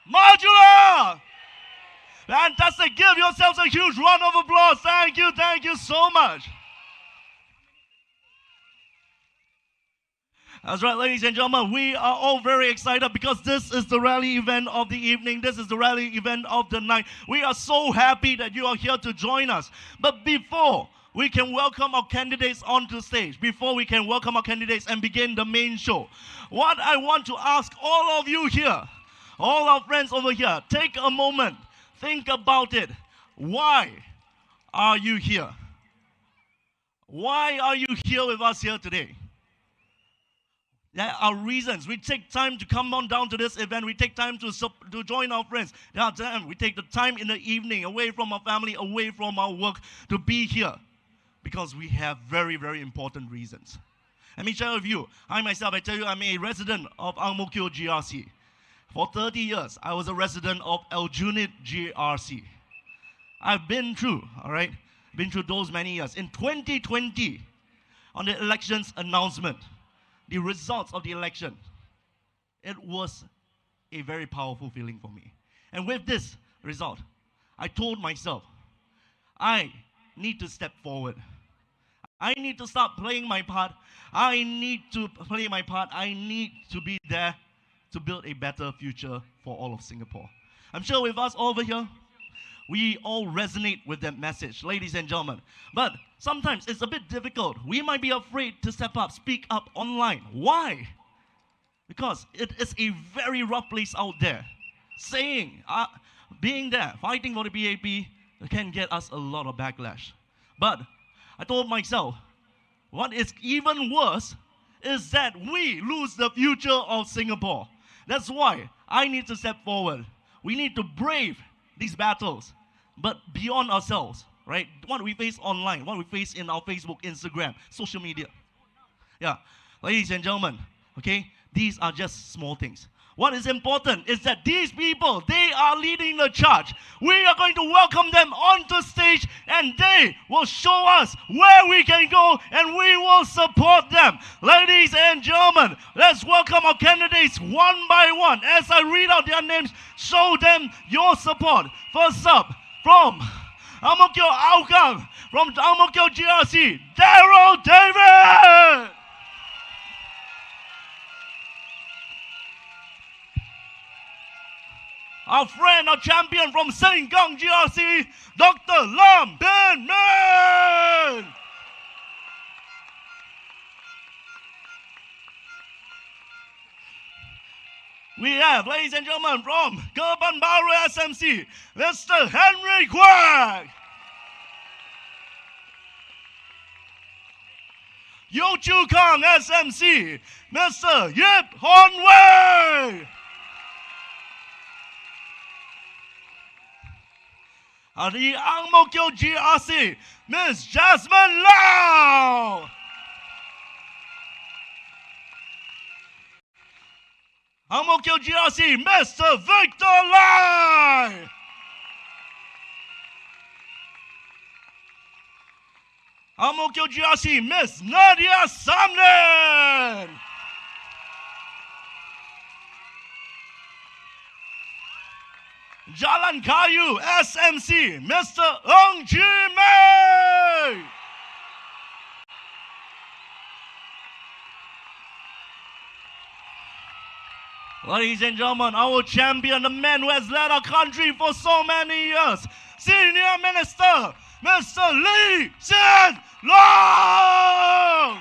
Modular! Fantastic. Give yourselves a huge round of applause. Thank you so much. That's right, ladies and gentlemen, we are all very excited because this is the rally event of the evening. This is the rally event of the night. We are so happy that you are here to join us. But before we can welcome our candidates onto stage, before we can welcome our candidates and begin the main show, what I want to ask all of you here, all our friends over here, take a moment, think about it. Why are you here? Why are you here with us here today? There are reasons. We take time to come on down to this event. We take time to join our friends. There are times we take the time in the evening, away from our family, away from our work, to be here. Because we have very, very important reasons. Let me share with you. I myself, I tell you, I'm a resident of Ang Mo Kio GRC. For 30 years, I was a resident of Aljunied GRC. I've been through, all right, been through those many years. In 2020, on the elections announcement, the results of the election, it was a very powerful feeling for me. And with this result, I told myself, I need to step forward. I need to start playing my part. I need to play my part. I need to be there to build a better future for all of Singapore. I'm sure with us over here, we all resonate with that message, ladies and gentlemen. But sometimes it's a bit difficult. We might be afraid to step up, speak up online. Why? Because it is a very rough place out there. Saying, being there, fighting for the BAP can get us a lot of backlash. But I told myself, what is even worse is that we lose the future of Singapore. That's why I need to step forward. We need to brave these battles, but beyond ourselves, right? What we face online, what we face in our Facebook, Instagram, social media. Yeah, ladies and gentlemen, okay, these are just small things. What is important is that these people, they are leading the charge. We are going to welcome them onto stage and they will show us where we can go and we will support them. Ladies and gentlemen, let's welcome our candidates one by one. As I read out their names, show them your support. First up, from Ang Mo Kio Hougang, from Ang Mo Kio GRC, Darryl David! Our friend, our champion from Sengkang GRC, Dr. Lam Pin Min! We have, ladies and gentlemen, from Kebun SMC, Mr. Henry Kwek. Yio Chu Kang SMC, Mr. Yip Hon Weng. The Ang Mo Kio GRC, Miss Jasmin Lau. Ang Mo Kio GRC, Mr. Victor Lai. Ang Mo Kio GRC, Miss Nadia Samdin. Jalan Kayu SMC, Mr. Chee Meng. Ladies and gentlemen, our champion, the man who has led our country for so many years, Senior Minister, Mr. Hsien Loong.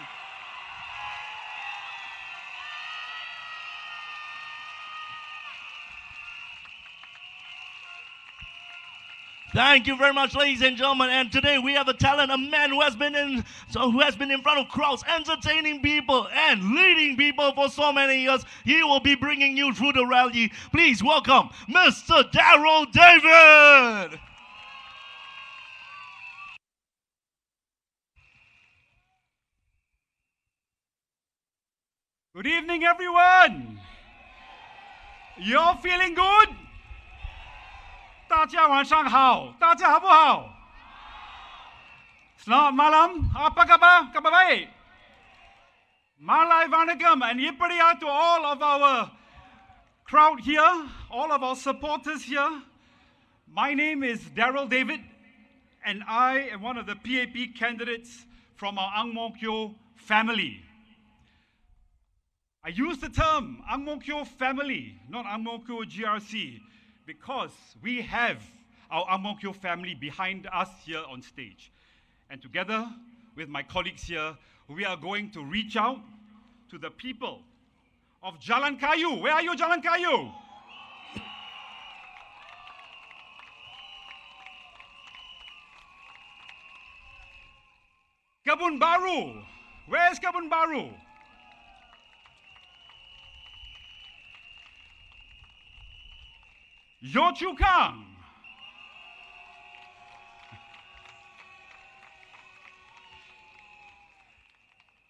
Thank you very much, ladies and gentlemen. And today we have a talent, a man who has been in front of crowds, entertaining people and leading people for so many years. He will be bringing you through the rally. Please welcome Mr. Darryl David. Good evening, everyone. You all feeling good? 大家晚上好，大家好不好？ Selamat malam, apa khabar? Khabar baik? Malai Vanagam and Yipadiya to all of our crowd here, all of our supporters here. My name is Darryl David, and I am one of the PAP candidates from our Ang Mo Kio family. I use the term Ang Mo Kio family, not Ang Mo Kio GRC, because we have our Ang Mo Kio family behind us here on stage. And together with my colleagues here, we are going to reach out to the people of Jalan Kayu. Where are you, Jalan Kayu? Kebun Baru. Where is Kebun Baru? Yio Chu Kang.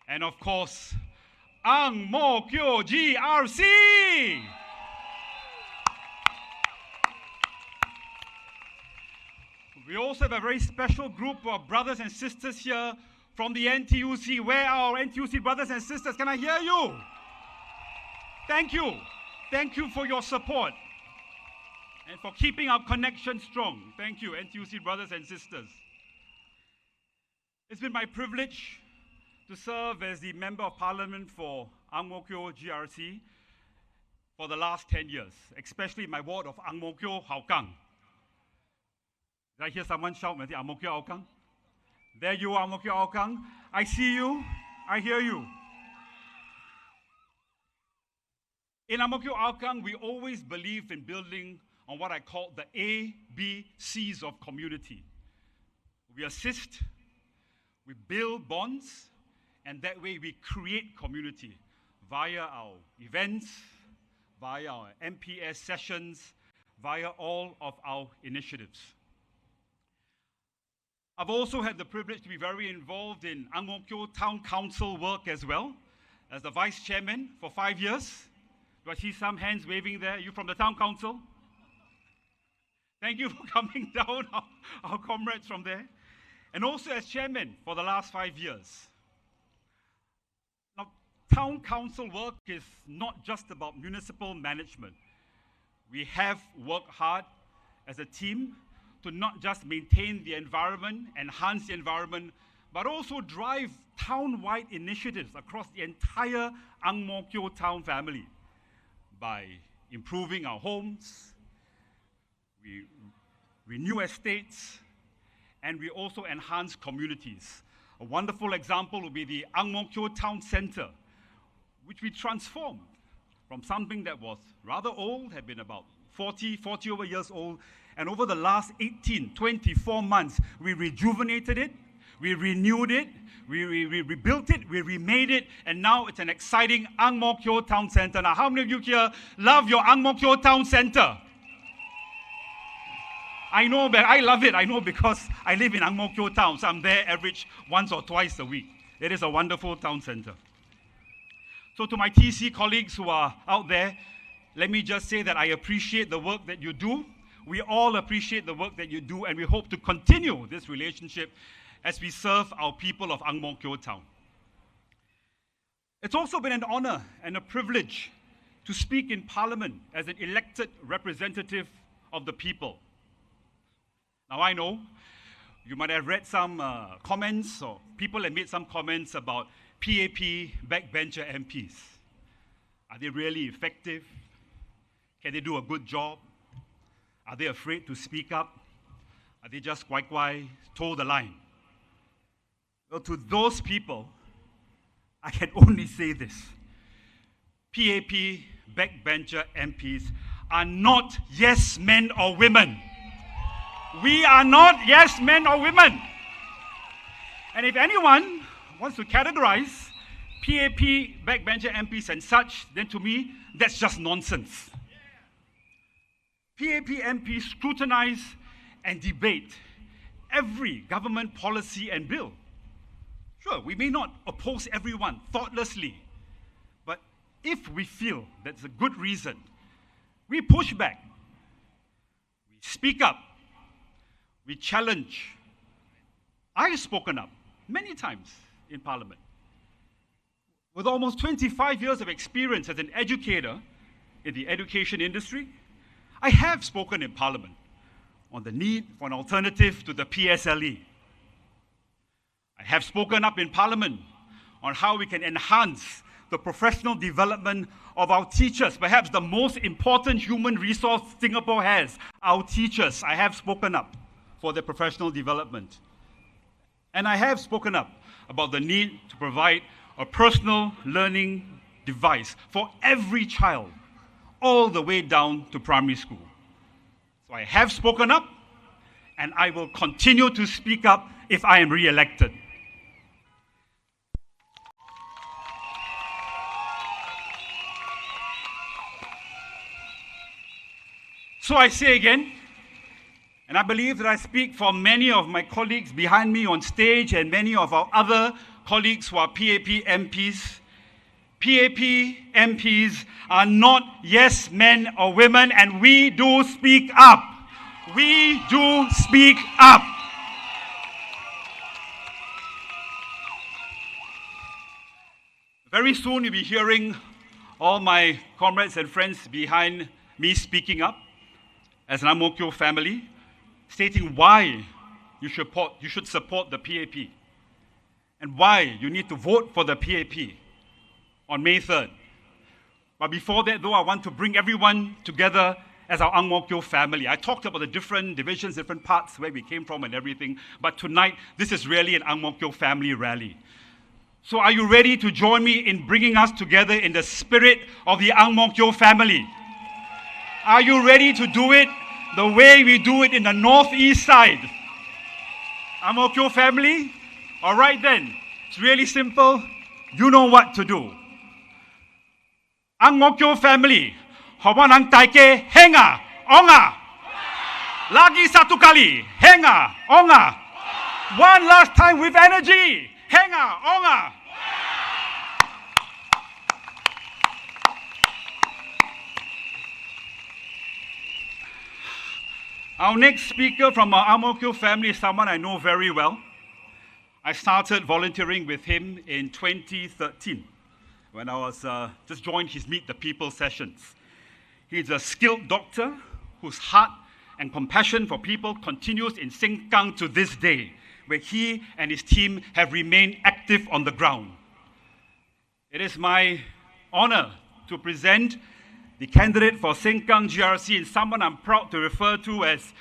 And of course, Ang Mo Kio GRC. We also have a very special group of brothers and sisters here from the NTUC. Where are our NTUC brothers and sisters? Can I hear you? Thank you. Thank you for your support and for keeping our connection strong. Thank you, NTUC brothers and sisters. It's been my privilege to serve as the Member of Parliament for Ang Mo Kio GRC for the last 10 years, especially my ward of Ang Mo Kio Hau Kang. Did I hear someone shout, Ang Mo Kio Hau Kang? There you are, Ang Mo Kio Hau Kang. I see you, I hear you. In Ang Mo Kio Hau Kang, we always believe in building on what I call the ABCs of community. We assist, we build bonds, and that way we create community via our events, via our MPS sessions, via all of our initiatives. I've also had the privilege to be very involved in Ang Mo Kio Town Council work as well, as the Vice Chairman for 5 years. Do I see some hands waving there? You from the Town Council? Thank you for coming down, our comrades from there. And also as Chairman for the last 5 years. Town council work is not just about municipal management. We have worked hard as a team to not just maintain the environment, enhance the environment, but also drive town-wide initiatives across the entire Ang Mo Kio town family by improving our homes, we renew estates, and we also enhance communities. A wonderful example would be the Ang Mo Kio Town Center, which we transformed from something that was rather old, had been about 40 over years old, and over the last 24 months, we rejuvenated it, we renewed it, we rebuilt it, we remade it, and now it's an exciting Ang Mo Kio Town Center. Now, how many of you here love your Ang Mo Kio Town Center? I know, but I love it. I know because I live in Ang Mo Kio Town, so I'm there average once or twice a week. It is a wonderful town center. So to my TC colleagues who are out there, let me just say that I appreciate the work that you do. We all appreciate the work that you do, and we hope to continue this relationship as we serve our people of Ang Mo Kio Town. It's also been an honor and a privilege to speak in Parliament as an elected representative of the people. Now I know you might have read some comments, or people have made some comments about PAP backbencher MPs. Are they really effective? Can they do a good job? Are they afraid to speak up? Are they just kwai, toe the line? Well, to those people, I can only say this. PAP backbencher MPs are not yes men or women. We are not yes men or women. And if anyone wants to categorize PAP backbencher MPs and such, then to me, that's just nonsense. PAP MPs scrutinize and debate every government policy and bill. Sure, we may not oppose everyone thoughtlessly, but if we feel that's a good reason, we push back, we speak up, we challenge. I have spoken up many times in Parliament. With almost 25 years of experience as an educator, in the education industry. I have spoken in Parliament on the need for an alternative to the PSLE. I have spoken up in Parliament on how we can enhance the professional development of our teachers, perhaps the most important human resource Singapore has, our teachers. I have spoken up for their professional development. And I have spoken up about the need to provide a personal learning device for every child, all the way down to primary school. So I have spoken up, and I will continue to speak up if I am re-elected. So I say again, and I believe that I speak for many of my colleagues behind me on stage and many of our other colleagues who are PAP MPs. PAP MPs are not yes men or women, and we do speak up. We do speak up. Very soon you'll be hearing all my comrades and friends behind me speaking up as an Ang Mo Kio family, stating why you should support the PAP and why you need to vote for the PAP on May 3rd. But before that, though, I want to bring everyone together as our Ang Mo Kio family. I talked about the different divisions, different parts, where we came from and everything, but tonight, this is really an Ang Mo Kio family rally. So are you ready to join me in bringing us together in the spirit of the Ang Mo Kio family? Are you ready to do it the way we do it in the northeast side? Ang Mo Kio family? All right then, it's really simple. You know what to do. Ang Mo Kio family, hawan ang taike, henga, onga. Lagi satu kali, henga, onga. One last time with energy, henga, onga. Our next speaker from our Ang Mo Kio family is someone I know very well. I started volunteering with him in 2013 when I was just joined his Meet the People sessions. He's a skilled doctor whose heart and compassion for people continues in Sengkang to this day, where he and his team have remained active on the ground. It is my honor to present the candidate for Sengkang GRC and someone I'm proud to refer to as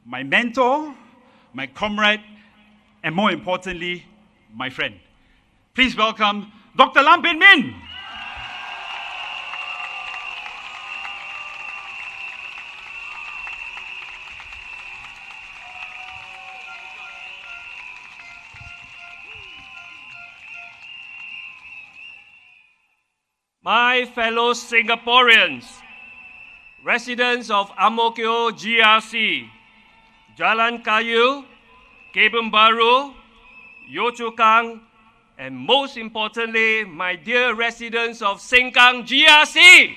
my mentor, my comrade, and more importantly, my friend. Please welcome Dr. Lam Pin Min. My fellow Singaporeans, residents of Ang Mo Kio GRC, Jalan Kayu, Kebun Baru, Yio Chu Kang, and most importantly, my dear residents of Sengkang GRC.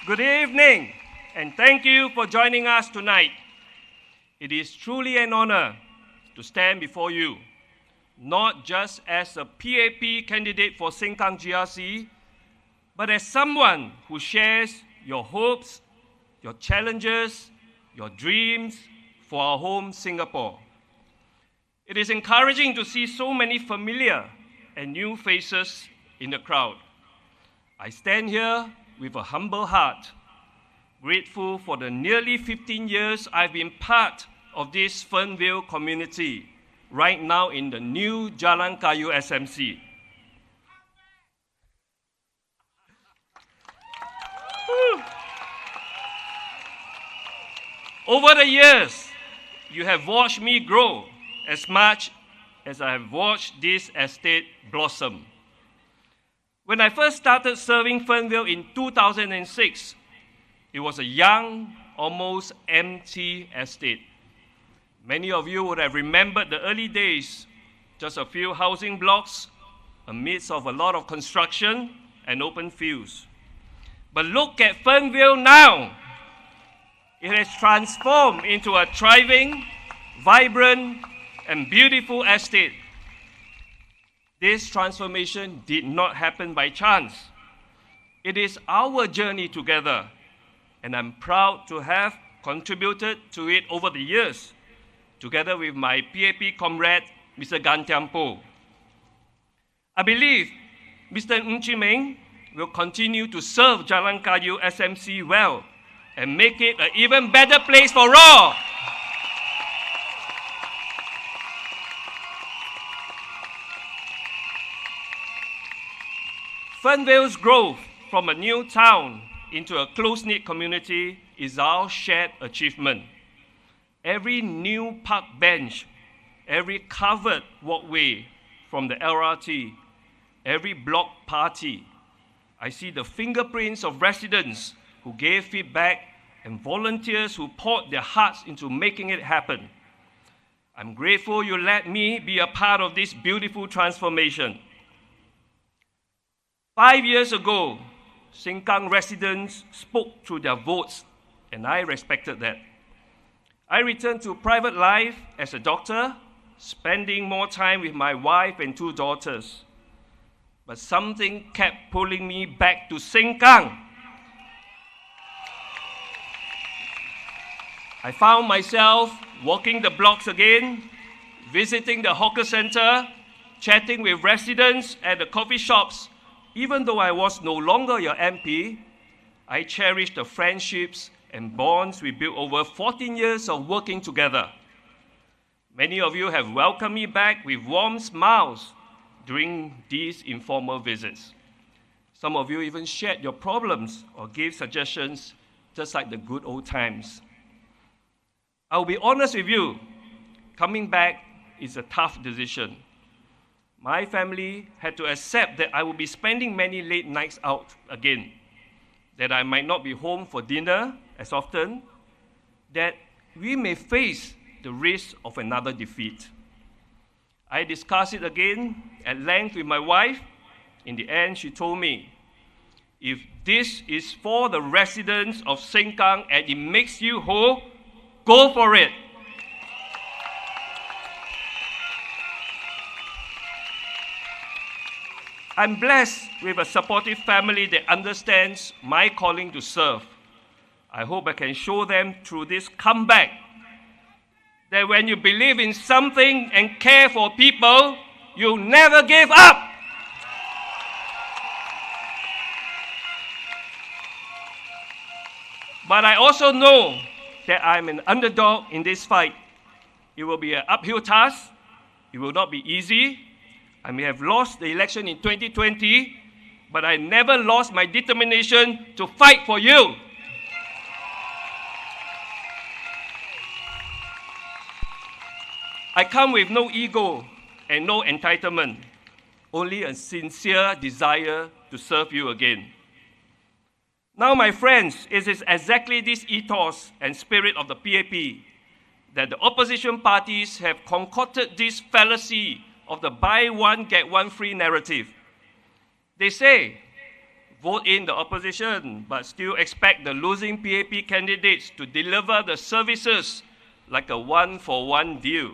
Good evening, and thank you for joining us tonight. It is truly an honor to stand before you, not just as a PAP candidate for Sengkang GRC, but as someone who shares your hopes, your challenges, your dreams for our home, Singapore. It is encouraging to see so many familiar and new faces in the crowd. I stand here with a humble heart, grateful for the nearly 15 years I've been part of this Fernville community, right now in the new Jalan Kayu SMC. Over the years, you have watched me grow as much as I have watched this estate blossom. When I first started serving Fernville in 2006, it was a young, almost empty estate. Many of you would have remembered the early days, just a few housing blocks amidst of a lot of construction and open fields. But look at Fernville now. It has transformed into a thriving, vibrant, and beautiful estate. This transformation did not happen by chance. It is our journey together, and I'm proud to have contributed to it over the years, together with my PAP comrade, Mr. Gan Tiampo. I believe Mr. Chee Meng will continue to serve Jalan Kayu SMC well and make it an even better place for all. Fernvale's growth from a new town into a close-knit community is our shared achievement. Every new park bench, every covered walkway from the LRT, every block party, I see the fingerprints of residents who gave feedback and volunteers who poured their hearts into making it happen. I'm grateful you let me be a part of this beautiful transformation. 5 years ago, Chu Kang residents spoke through their votes, and I respected that. I returned to private life as a doctor, spending more time with my wife and 2 daughters. But something kept pulling me back to Chu Kang. I found myself walking the blocks again, visiting the hawker center, chatting with residents at the coffee shops. Even though I was no longer your MP, I cherished the friendships and bonds we built over 14 years of working together. Many of you have welcomed me back with warm smiles during these informal visits. Some of you even shared your problems or gave suggestions, just like the good old times. I'll be honest with you, coming back is a tough decision. My family had to accept that I would be spending many late nights out again, that I might not be home for dinner as often, that we may face the risk of another defeat. I discussed it again at length with my wife. In the end, she told me, if this is for the residents of Chu Kang and it makes you whole, go for it. I'm blessed with a supportive family that understands my calling to serve. I hope I can show them through this comeback that when you believe in something and care for people, you never give up. But I also know that I'm an underdog in this fight. It will be an uphill task. It will not be easy. I may have lost the election in 2020, but I never lost my determination to fight for you. I come with no ego and no entitlement, only a sincere desire to serve you again. Now, my friends, it is exactly this ethos and spirit of the PAP that the opposition parties have concocted this fallacy of the buy one, get one free narrative. They say, vote in the opposition, but still expect the losing PAP candidates to deliver the services like a one-for-one deal.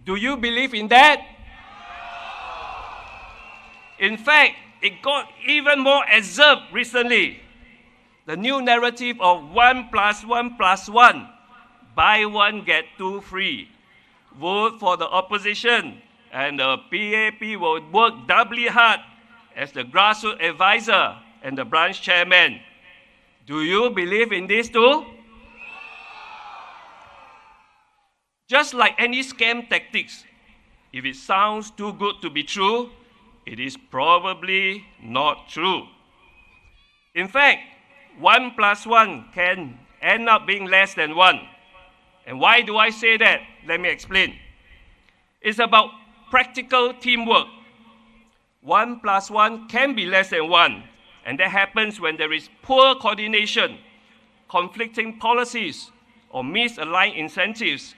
Do you believe in that? In fact, it got even more absurd recently. The new narrative of 1 + 1 + 1, buy one, get two free. Vote for the opposition, and the PAP will work doubly hard as the grassroots advisor and the branch chairman. Do you believe in this too? Just like any scam tactics, if it sounds too good to be true, it is probably not true. In fact, 1 + 1 can end up being less than 1. And why do I say that? Let me explain. It's about practical teamwork. 1 + 1 can be less than 1, and that happens when there is poor coordination, conflicting policies, or misaligned incentives,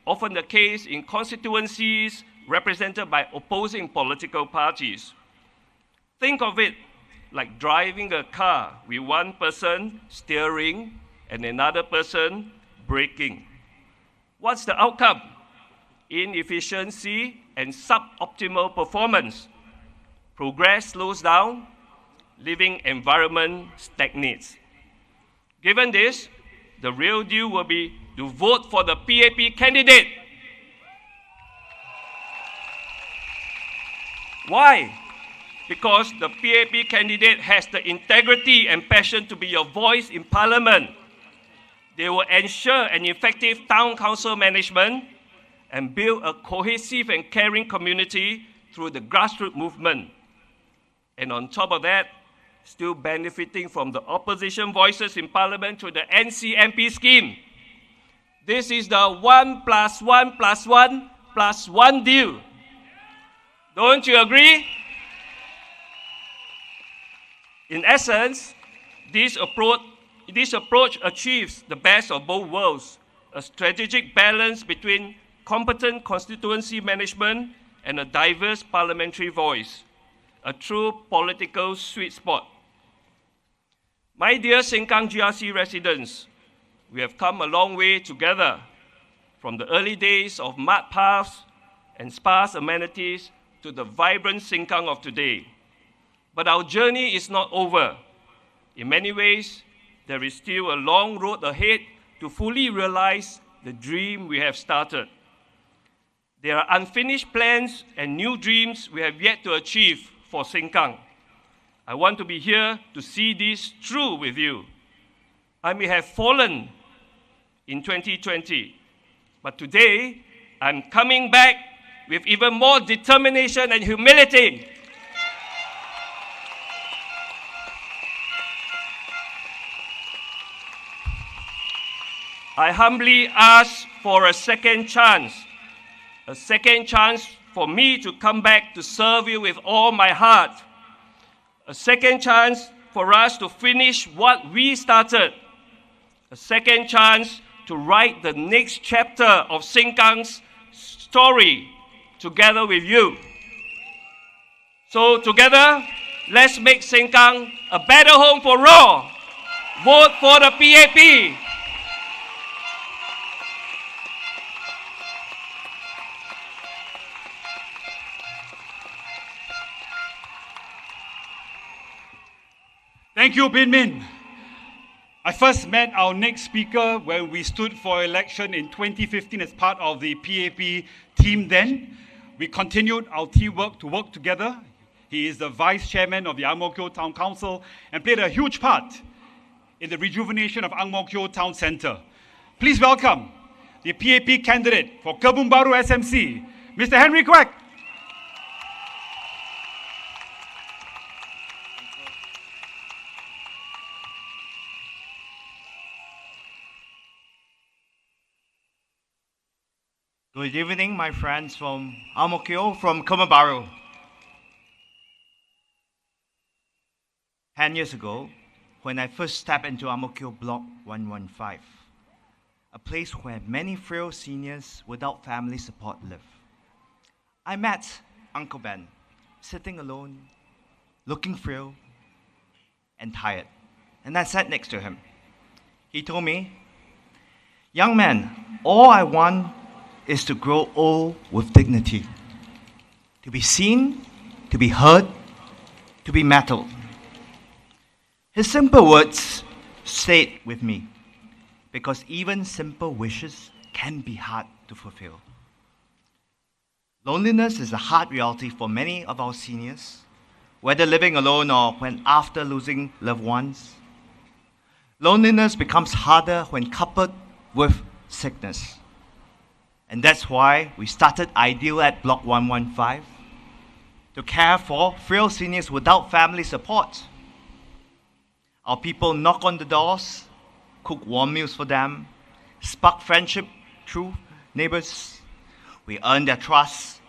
often the case in constituencies represented by opposing political parties. Think of it like driving a car with one person steering and another person braking. What's the outcome? Inefficiency and suboptimal performance. Progress slows down, living environment stagnates. Given this, the real deal will be to vote for the PAP candidate. Why? Because the PAP candidate has the integrity and passion to be your voice in Parliament. They will ensure an effective town council management and build a cohesive and caring community through the grassroots movement. And on top of that, still benefiting from the opposition voices in Parliament through the NCMP scheme. This is the 1 + 1 + 1 + 1 deal. Don't you agree? In essence, this approach achieves the best of both worlds, a strategic balance between competent constituency management and a diverse parliamentary voice, a true political sweet spot. My dear Sengkang GRC residents, we have come a long way together, from the early days of mud paths and sparse amenities to the vibrant Sengkang of today. But our journey is not over. In many ways, there is still a long road ahead to fully realize the dream we have started. There are unfinished plans and new dreams we have yet to achieve for Sengkang. I want to be here to see this through with you. I may have fallen in 2020, but today I'm coming back with even more determination and humility. I humbly ask for a second chance for me to come back to serve you with all my heart, a second chance for us to finish what we started, a second chance to write the next chapter of Sengkang's story together with you. So together, let's make Sengkang a better home for all. Vote for the PAP. Thank you, Pin Min. I first met our next speaker when we stood for election in 2015 as part of the PAP team then. We continued our teamwork to work together. He is the vice chairman of the Ang Mo Kio Town Council and played a huge part in the rejuvenation of Ang Mo Kio Town Centre. Please welcome the PAP candidate for Kebun Baru SMC, Mr. Henry Kwek. Good evening, my friends from Ang Mo Kio, from Kebun Baru. 10 years ago, when I first stepped into Ang Mo Kio Block 115, a place where many frail seniors without family support live, I met Uncle Ben, sitting alone, looking frail and tired, and I sat next to him. He told me, "Young man, all I want is to grow old with dignity, to be seen, to be heard, to be mettled." His simple words stayed with me, because even simple wishes can be hard to fulfill. Loneliness is a hard reality for many of our seniors, whether living alone or when after losing loved ones. Loneliness becomes harder when coupled with sickness. And that's why we started Ideal at Block 115, to care for frail seniors without family support. Our people knock on the doors, cook warm meals for them, spark friendship through neighbors. We earn their trust,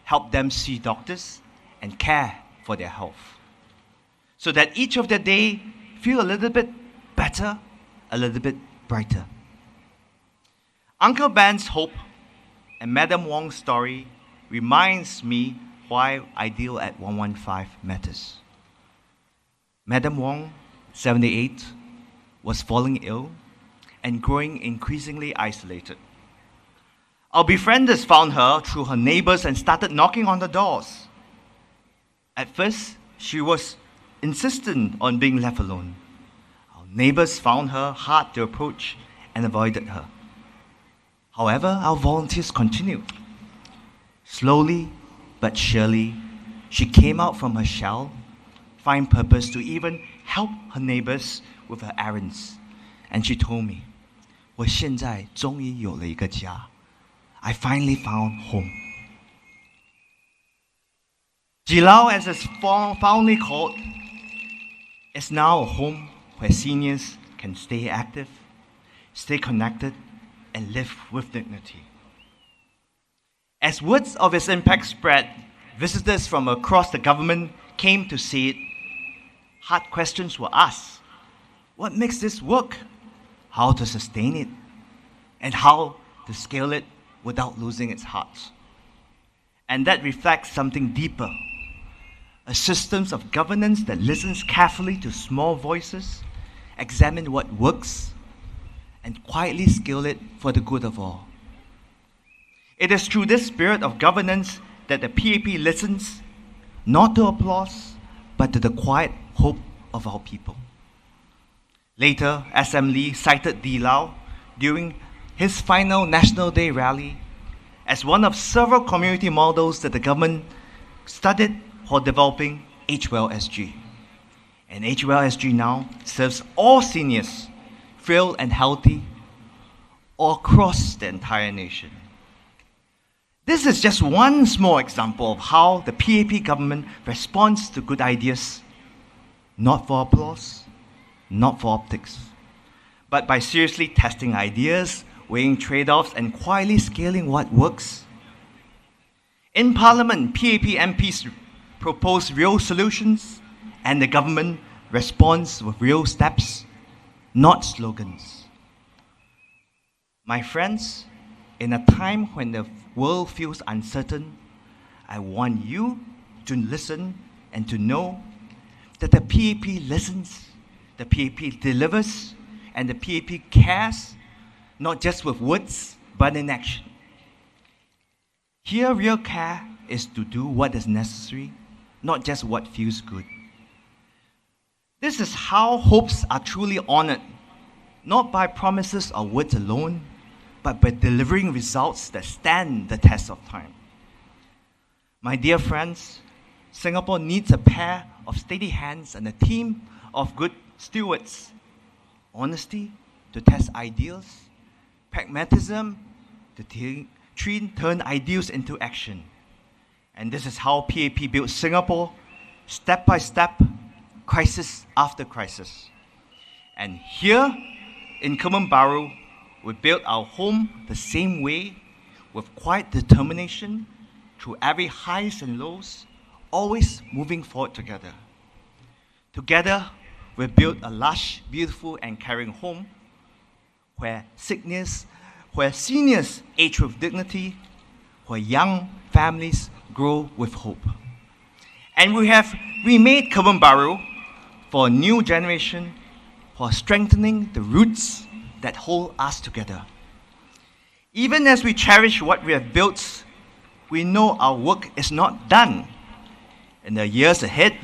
help them see doctors, and care for their health, so that each of their day feel a little bit better, a little bit brighter. Uncle Ben's hope and Madam Wong's story reminds me why Ideal at 115 matters. Madam Wong, 78, was falling ill and growing increasingly isolated. Our befrienders found her through her neighbors and started knocking on the doors. At first, she was insistent on being left alone. Our neighbors found her hard to approach and avoided her. However, our volunteers continued. Slowly but surely, she came out from her shell, find purpose to even help her neighbors with her errands. And she told me, 我现在终于有了一个家. I finally found home. Jilao, as it's fondly called, is now a home where seniors can stay active, stay connected, and live with dignity. As words of its impact spread, visitors from across the government came to see it. Hard questions were asked. What makes this work? How to sustain it? And how to scale it without losing its heart? And that reflects something deeper. A system of governance that listens carefully to small voices, examine what works, and quietly scale it for the good of all. It is through this spirit of governance that the PAP listens, not to applause, but to the quiet hope of our people. Later, SM Lee cited Dee Lau during his final National Day rally as one of several community models that the government studied for developing HWellSG. And HWellSG now serves all seniors, frail and healthy, all across the entire nation. This is just one small example of how the PAP government responds to good ideas, not for applause, not for optics, but by seriously testing ideas, weighing trade-offs, and quietly scaling what works. In Parliament, PAP MPs propose real solutions, and the government responds with real steps, not slogans. My friends, in a time when the world feels uncertain, I want you to listen and to know that the PAP listens, the PAP delivers, and the PAP cares, not just with words, but in action. Here, real care is to do what is necessary, not just what feels good. This is how hopes are truly honored, not by promises or words alone, but by delivering results that stand the test of time. My dear friends, Singapore needs a pair of steady hands and a team of good stewards. Honesty to test ideals, pragmatism to turn ideals into action. And this is how PAP built Singapore, step by step, crisis after crisis. And here in Kebun Baru, we built our home the same way, with quiet determination, through every highs and lows, always moving forward together. Together, we built a lush, beautiful, and caring home where seniors age with dignity, where young families grow with hope. And we have remade Kebun Baru for a new generation, for strengthening the roots that hold us together. Even as we cherish what we have built, we know our work is not done. In the years ahead,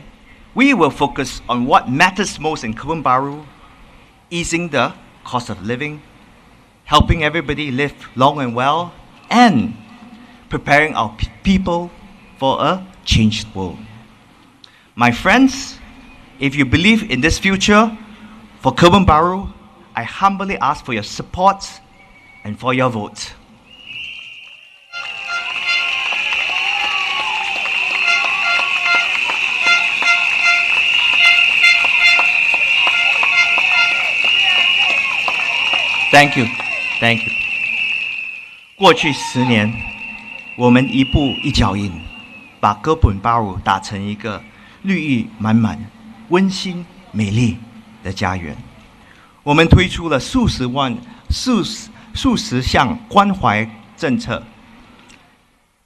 we will focus on what matters most in Kebun Baru, easing the cost of living, helping everybody live long and well, and preparing our people for a changed world. My friends, if you believe in this future for Kebun Baru, I humbly ask for your support and for your vote. Thank you, thank you. 过去10年，我们一步一脚印，把哥本巴鲁打成一个绿意满满、温馨美丽的家园。我们推出了数十项关怀政策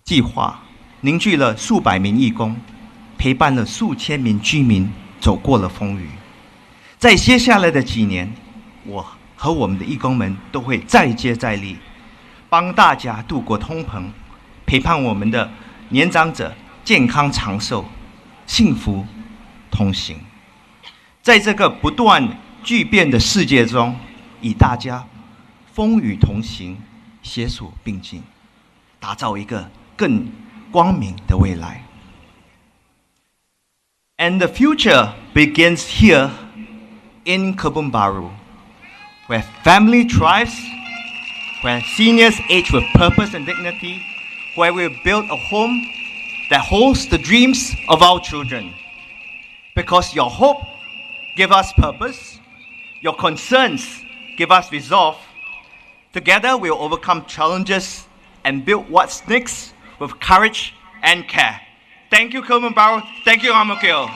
计划，凝聚了数百名义工，陪伴了数千名居民走过了风雨。在接下来的几年，我和我们的义工们都会再接再厉，帮大家度过通膨，陪伴我们的年长者健康长寿、幸福同行。在这个不断巨变的世界中，与大家风雨同行，携手并进，打造一个更光明的未来。And the future begins here in Kebun Baru, where family thrives, where seniors age with purpose and dignity, where we build a home that holds the dreams of our children. Because your hope gives us purpose, your concerns give us resolve. Together we'll overcome challenges and build what's next with courage and care. Thank you, Kebun Baru. Thank you, AMK.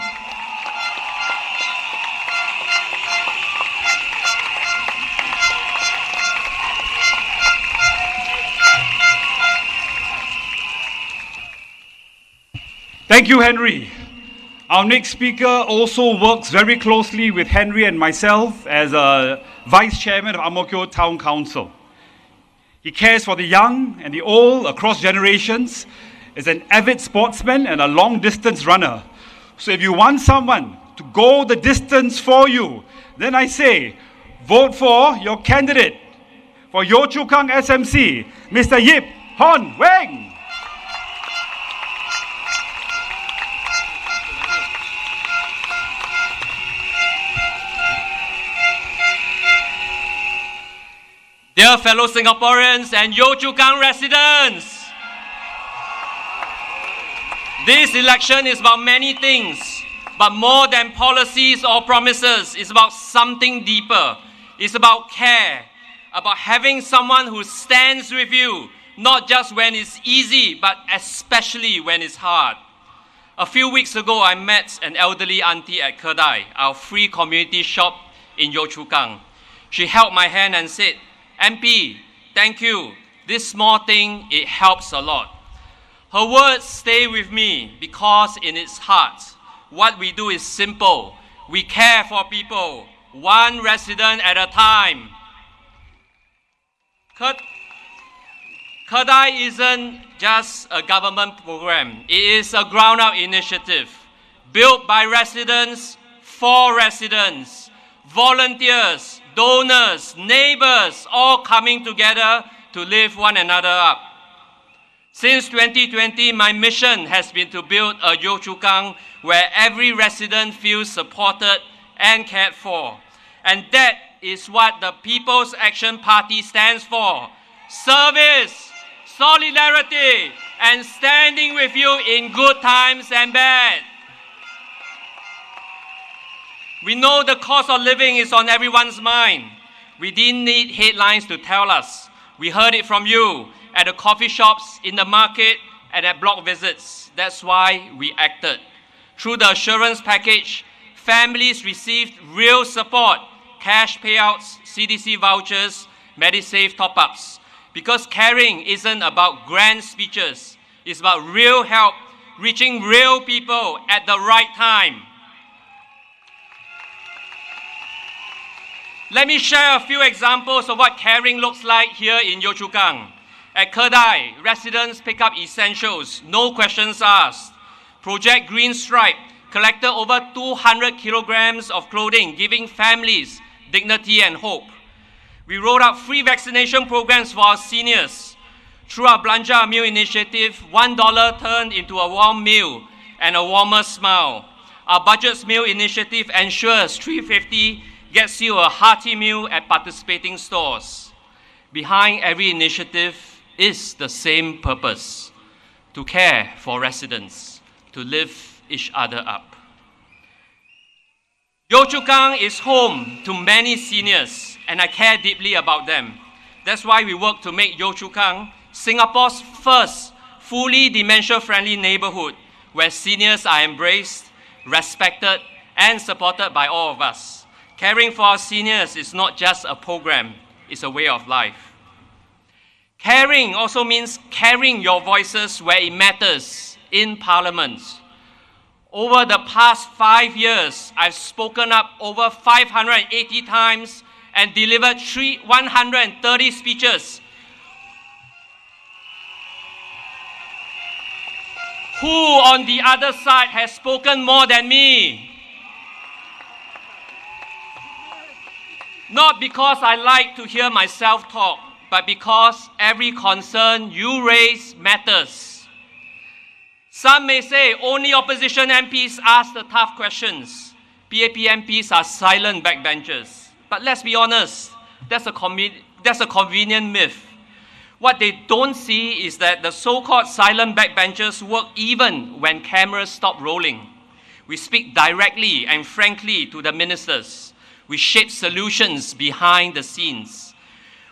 Thank you, Henry. Our next speaker also works very closely with Henry and myself as a Vice Chairman of Ang Mo Kio Town Council. He cares for the young and the old across generations, is an avid sportsman and a long-distance runner. So if you want someone to go the distance for you, then I say, vote for your candidate for Yio Chu Kang SMC, Mr. Yip Hon Weng. Dear fellow Singaporeans and Yio Chu Kang residents, this election is about many things, but more than policies or promises, it's about something deeper. It's about care, about having someone who stands with you, not just when it's easy, but especially when it's hard. A few weeks ago, I met an elderly auntie at Kedai, our free community shop in Yio Chu Kang. She held my hand and said, MP, thank you. This small thing, it helps a lot. Her words stay with me because in its heart, what we do is simple. We care for people, one resident at a time. Kedai isn't just a government program. It is a ground-up initiative built by residents for residents, volunteers, donors, neighbors, all coming together to lift one another up. Since 2020, my mission has been to build a Yio Chu Kang where every resident feels supported and cared for. And that is what the People's Action Party stands for. Service, solidarity, and standing with you in good times and bad. We know the cost of living is on everyone's mind. We didn't need headlines to tell us. We heard it from you at the coffee shops, in the market, and at block visits. That's why we acted. Through the assurance package, families received real support, cash payouts, CDC vouchers, MediSave top-ups. Because caring isn't about grand speeches. It's about real help, reaching real people at the right time. Let me share a few examples of what caring looks like here in Yio Chu Kang. At Kedai, residents pick up essentials, no questions asked. Project Green Stripe collected over 200 kilograms of clothing, giving families dignity and hope. We rolled out free vaccination programs for our seniors. Through our Belanja Meal initiative, $1 turned into a warm meal and a warmer smile. Our Budgets Meal initiative ensures $3.50 gets you a hearty meal at participating stores. Behind every initiative is the same purpose: to care for residents, to lift each other up. Yio Chu Kang is home to many seniors, and I care deeply about them. That's why we work to make Yio Chu Kang Singapore's first fully dementia-friendly neighborhood where seniors are embraced, respected, and supported by all of us. Caring for our seniors is not just a program, it's a way of life. Caring also means carrying your voices where it matters in Parliament. Over the past 5 years, I've spoken up over 580 times and delivered 130 speeches. Who on the other side has spoken more than me? Not because I like to hear myself talk, but because every concern you raise matters. Some may say only opposition MPs ask the tough questions. PAP MPs are silent backbenchers. But let's be honest, that's a convenient myth. What they don't see is that the so-called silent backbenchers work even when cameras stop rolling. We speak directly and frankly to the ministers. We shape solutions behind the scenes.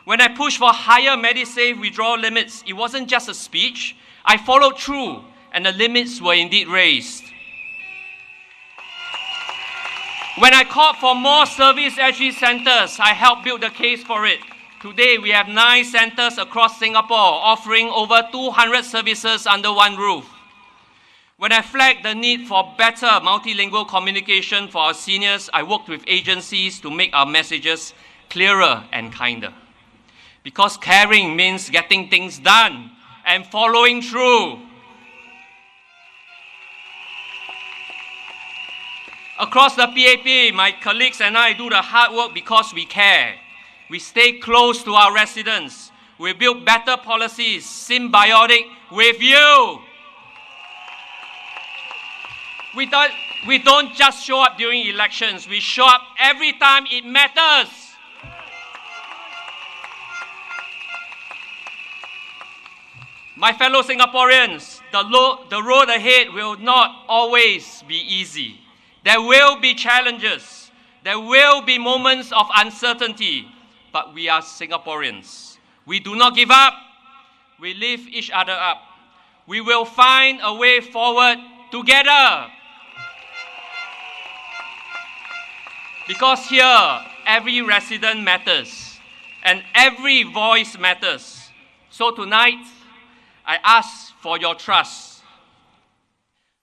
When I pushed for higher Medisave withdrawal limits, it wasn't just a speech. I followed through, and the limits were indeed raised. When I called for more service SG centres, I helped build the case for it. Today, we have 9 centres across Singapore offering over 200 services under one roof. When I flagged the need for better multilingual communication for our seniors, I worked with agencies to make our messages clearer and kinder. Because caring means getting things done and following through. Across the PAP, my colleagues and I do the hard work because we care. We stay close to our residents. We build better policies, symbiotic with you. We don't just show up during elections. We show up every time it matters. My fellow Singaporeans, the road ahead will not always be easy. There will be challenges. There will be moments of uncertainty. But we are Singaporeans. We do not give up. We lift each other up. We will find a way forward together. Because here, every resident matters and every voice matters. So tonight, I ask for your trust.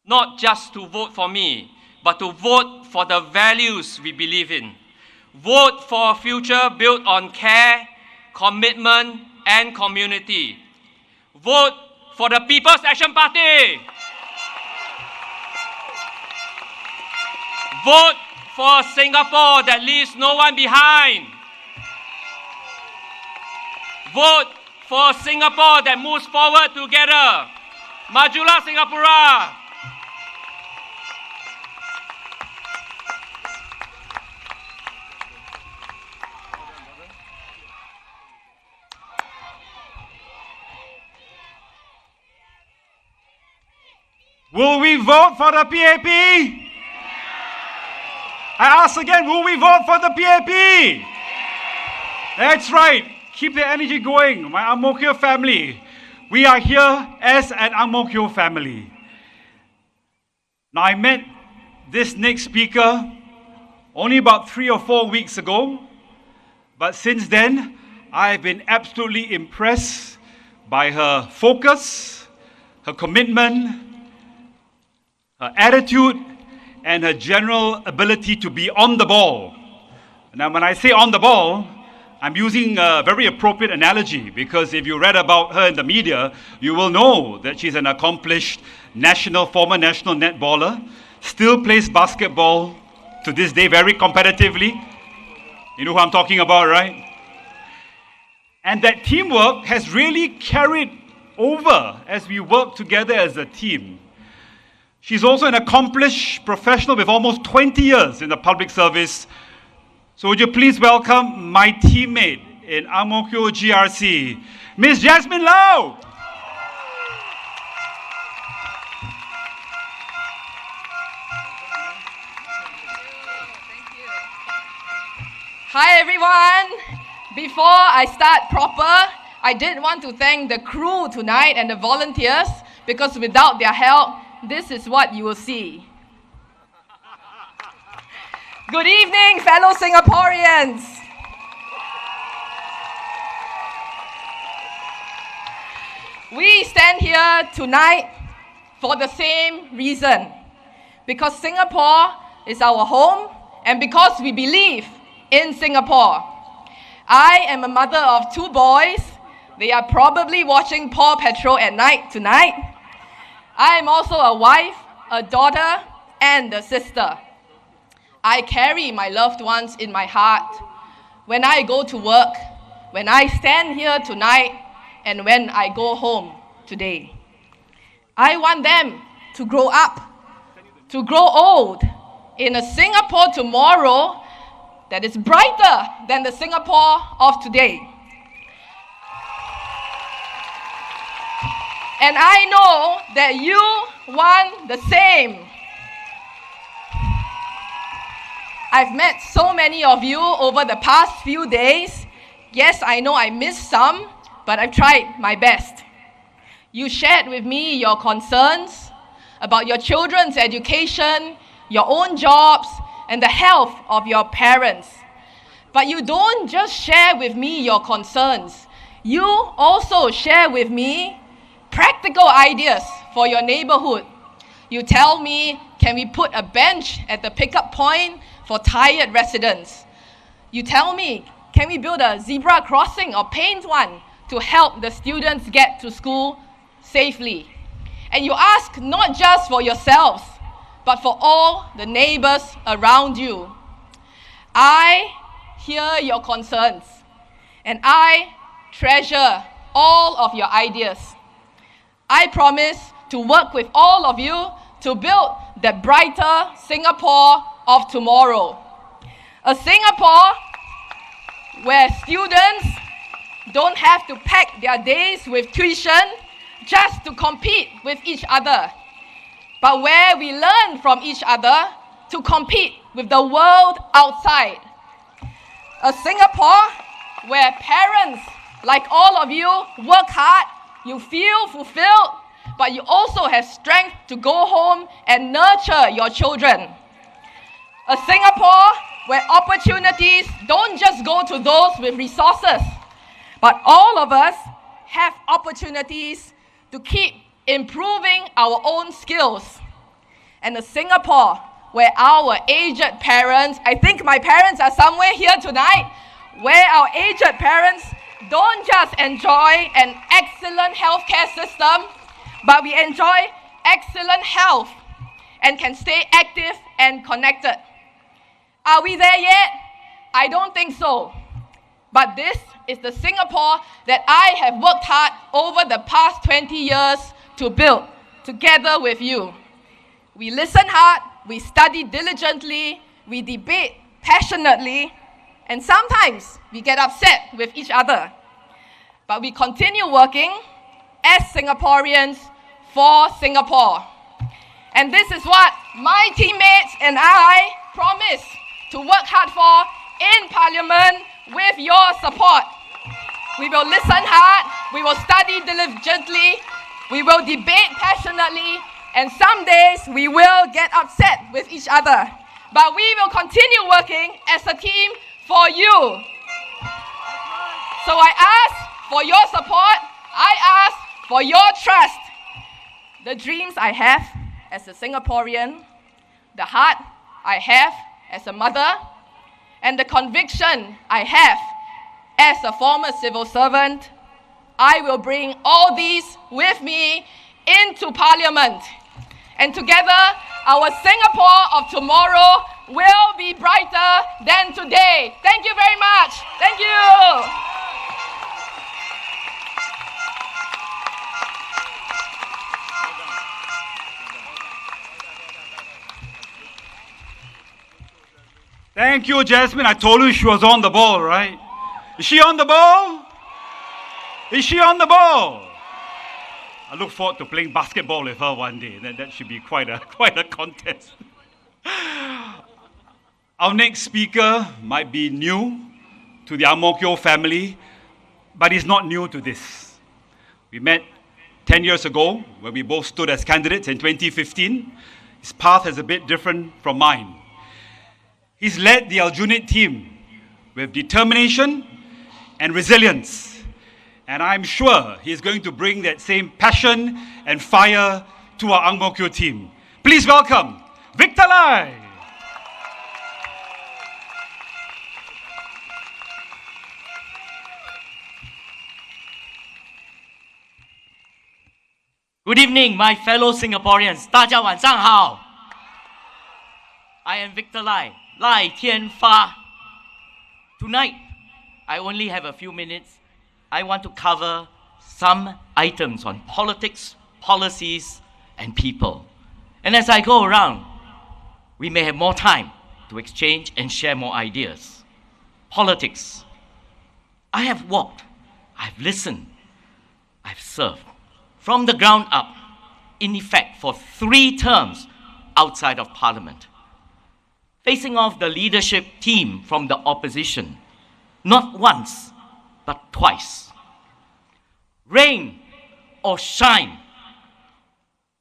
Not just to vote for me, but to vote for the values we believe in. Vote for a future built on care, commitment, and community. Vote for the People's Action Party. Vote for a Singapore that leaves no one behind. Vote for a Singapore that moves forward together. Majulah Singapura. Will we vote for the PAP? I ask again, will we vote for the PAP? That's right. Keep the energy going, my Ang Mo Kio family. We are here as an Ang Mo Kio family. Now, I met this next speaker only about 3 or 4 weeks ago, but since then, I've been absolutely impressed by her focus, her commitment, her attitude, and her general ability to be on the ball. Now, when I say on the ball, I'm using a very appropriate analogy because if you read about her in the media, you will know that she's an accomplished former national netballer, still plays basketball to this day very competitively. You know who I'm talking about, right? And that teamwork has really carried over as we work together as a team. She's also an accomplished professional with almost 20 years in the public service. So would you please welcome my teammate in Ang Mo Kio GRC, Miss Jasmin Lau. Thank you. Hi everyone. Before I start proper, I did want to thank the crew tonight and the volunteers because without their help, this is what you will see. Good evening, fellow Singaporeans. We stand here tonight for the same reason. Because Singapore is our home and because we believe in Singapore. I am a mother of 2 boys. They are probably watching Paw Patrol at night tonight. I am also a wife, a daughter, and a sister. I carry my loved ones in my heart when I go to work, when I stand here tonight, and when I go home today. I want them to grow up, to grow old in a Singapore tomorrow that is brighter than the Singapore of today. And I know that you want the same. I've met so many of you over the past few days. Yes, I know I missed some, but I've tried my best. You shared with me your concerns about your children's education, your own jobs, and the health of your parents. But you don't just share with me your concerns. You also share with me practical ideas for your neighborhood. You tell me, can we put a bench at the pickup point for tired residents? You tell me, can we build a zebra crossing or paint one to help the students get to school safely? And you ask not just for yourselves, but for all the neighbors around you. I hear your concerns, and I treasure all of your ideas. I promise to work with all of you to build the brighter Singapore of tomorrow. A Singapore where students don't have to pack their days with tuition just to compete with each other, but where we learn from each other to compete with the world outside. A Singapore where parents, like all of you, work hard, you feel fulfilled, but you also have strength to go home and nurture your children. A Singapore where opportunities don't just go to those with resources, but all of us have opportunities to keep improving our own skills. And a Singapore where our aged parents, I think my parents are somewhere here tonight, where our aged parents don't just enjoy an excellent healthcare system, but we enjoy excellent health and can stay active and connected. Are we there yet? I don't think so. But this is the Singapore that I have worked hard over the past 20 years to build together with you. We listen hard, we study diligently, we debate passionately, and sometimes we get upset with each other. But we continue working as Singaporeans for Singapore. And this is what my teammates and I promise to work hard for in Parliament with your support. We will listen hard, we will study diligently, we will debate passionately, and some days we will get upset with each other. But we will continue working as a team for you. So I ask for your support, I ask for your trust. The dreams I have as a Singaporean, the heart I have as a mother, and the conviction I have as a former civil servant, I will bring all these with me into Parliament. And together, our Singapore of tomorrow will be brighter than today. Thank you very much. Thank you. Thank you, Jasmine. I told you she was on the ball, right? Is she on the ball? Is she on the ball? I look forward to playing basketball with her one day. That should be quite a contest. Our next speaker might be new to the Ang Mo Kio family, but he's not new to this. We met 10 years ago when we both stood as candidates in 2015. His path is a bit different from mine. He's led the Aljunied team with determination and resilience. And I'm sure he's going to bring that same passion and fire to our Ang Mo Kio team. Please welcome Victor Lai. Good evening, my fellow Singaporeans. 大家晚上好. I am Victor Lai, Lai Tianfa. Tonight, I only have a few minutes. I want to cover some items on politics, policies, and people. And as I go around, we may have more time to exchange and share more ideas. Politics. I have walked, I've listened, I've served. From the ground up, in effect, for 3 terms outside of Parliament. Facing off the leadership team from the opposition, not once, but twice. Rain or shine,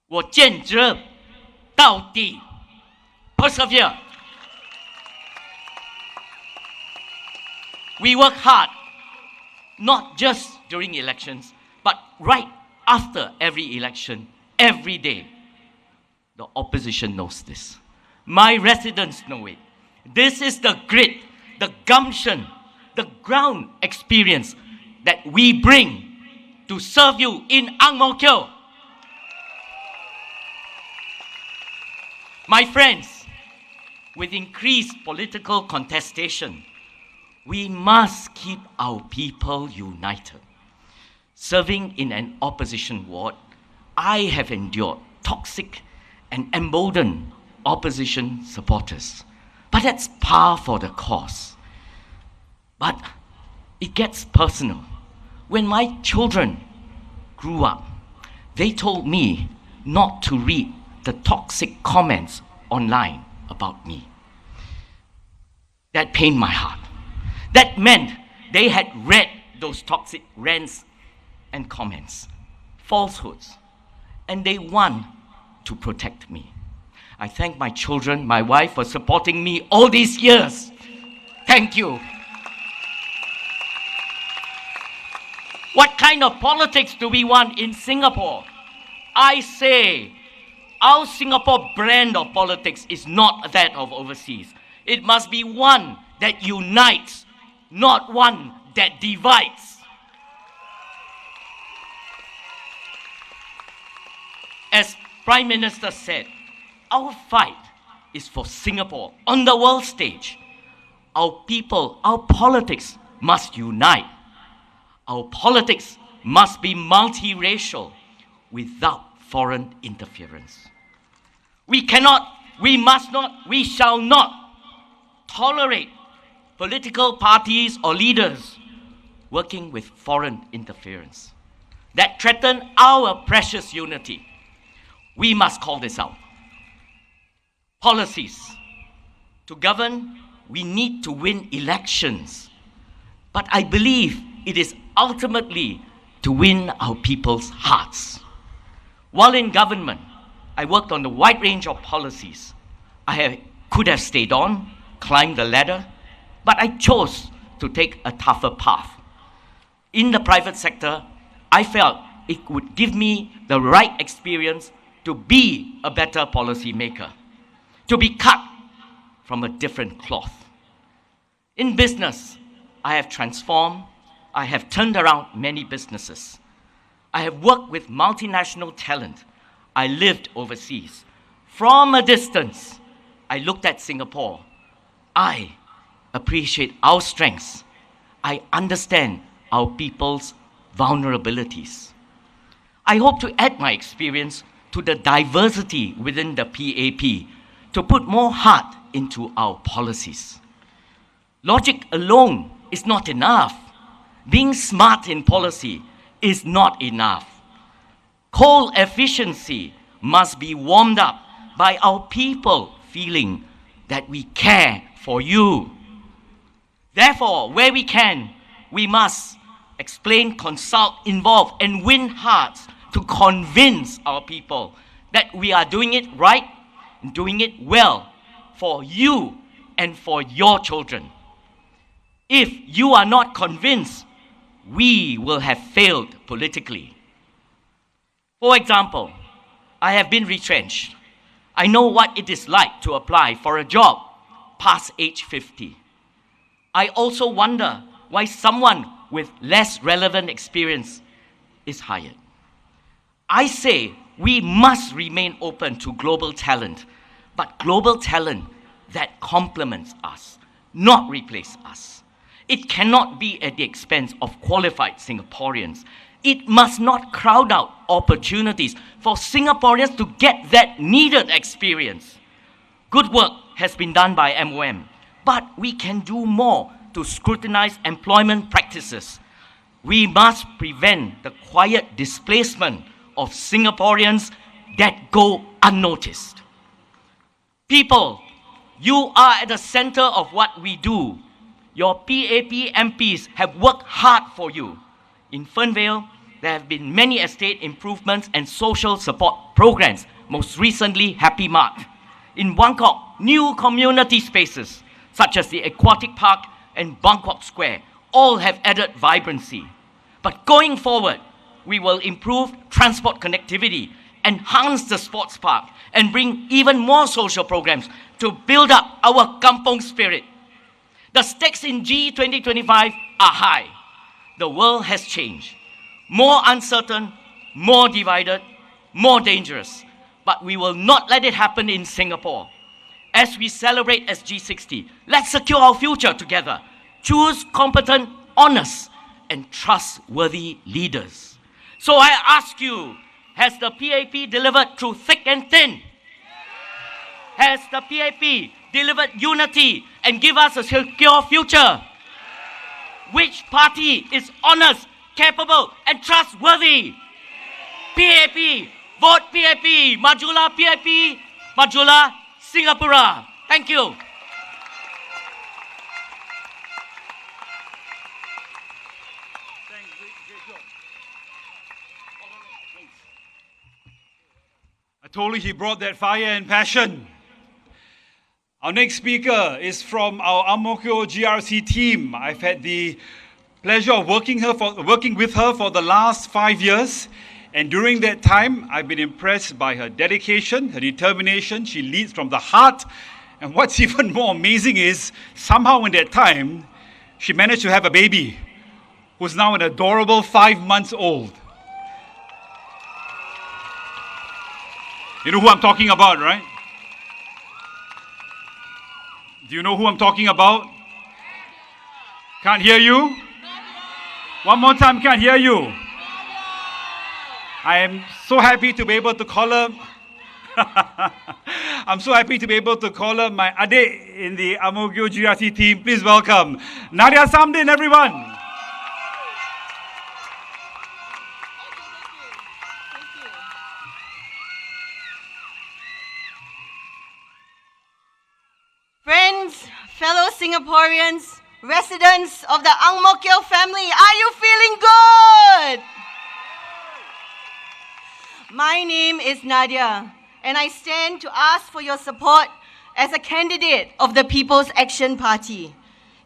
我坚持到底. Persevere. We work hard, not just during elections, but right after every election, every day. The opposition knows this. My residents know it. This is the grit, the gumption, the ground experience that we bring to serve you in Ang Mo Kio. My friends, with increased political contestation, we must keep our people united. Serving in an opposition ward, I have endured toxic and emboldened opposition supporters. But that's par for the course. But it gets personal. When my children grew up, they told me not to read the toxic comments online about me. That pained my heart. That meant they had read those toxic rants and comments, falsehoods, and they want to protect me. I thank my children, my wife for supporting me all these years. Thank you. What kind of politics do we want in Singapore? I say, our Singapore brand of politics is not that of overseas. It must be one that unites, not one that divides. As Prime Minister said, our fight is for Singapore on the world stage. Our people, our politics must unite. Our politics must be multiracial without foreign interference. We cannot, we must not, we shall not tolerate political parties or leaders working with foreign interference that threaten our precious unity. We must call this out. Policies. To govern, we need to win elections. But I believe it is ultimately to win our people's hearts. While in government, I worked on a wide range of policies. Could have stayed on, climbed the ladder, but I chose to take a tougher path. In the private sector, I felt it would give me the right experience to be a better policy maker, to be cut from a different cloth. In business, I have transformed, I have turned around many businesses. I have worked with multinational talent. I lived overseas. From a distance, I looked at Singapore. I appreciate our strengths. I understand our people's vulnerabilities. I hope to add my experience to the diversity within the PAP to put more heart into our policies. Logic alone is not enough. Being smart in policy is not enough. Coal efficiency must be warmed up by our people feeling that we care for you. Therefore, where we can, we must explain, consult, involve, and win hearts to convince our people that we are doing it right and doing it well for you and for your children. If you are not convinced, we will have failed politically. For example, I have been retrenched. I know what it is like to apply for a job past age 50. I also wonder why someone with less relevant experience is hired. I say we must remain open to global talent, but global talent that complements us, not replace us. It cannot be at the expense of qualified Singaporeans. It must not crowd out opportunities for Singaporeans to get that needed experience. Good work has been done by MOM, but we can do more to scrutinize employment practices. We must prevent the quiet displacement of Singaporeans that go unnoticed. People, you are at the center of what we do. Your PAP MPs have worked hard for you. In Fernvale, there have been many estate improvements and social support programs, most recently Happy Mart. In Bangkok, new community spaces, such as the Aquatic Park and Bangkok Square, all have added vibrancy. But going forward, we will improve transport connectivity, enhance the sports park, and bring even more social programs to build up our kampong spirit. The stakes in GE2025 are high. The world has changed. More uncertain, more divided, more dangerous. But we will not let it happen in Singapore. As we celebrate SG60, let's secure our future together. Choose competent, honest, and trustworthy leaders. So I ask you, has the PAP delivered through thick and thin? Has the PAP delivered unity and give us a secure future? Which party is honest, capable, and trustworthy? PAP, vote PAP, Majulah PAP, Majulah Singapura. Thank you. I told you he brought that fire and passion. Our next speaker is from our Ang Mo Kio GRC team. I've had the pleasure of working with her for the last 5 years. And during that time, I've been impressed by her dedication, her determination. She leads from the heart. And what's even more amazing is, somehow in that time, she managed to have a baby who's now an adorable 5 months old. You know who I'm talking about, right? Do you know who I'm talking about? Can't hear you? One more time, can't hear you. I am so happy to be able to call her. I'm so happy to be able to call her my adik in the Ang Mo Kio GRC team. Please welcome Nadia Samdin, everyone. Friends, fellow Singaporeans, residents of the Ang Mo Kio family, are you feeling good? My name is Nadia, and I stand to ask for your support as a candidate of the People's Action Party.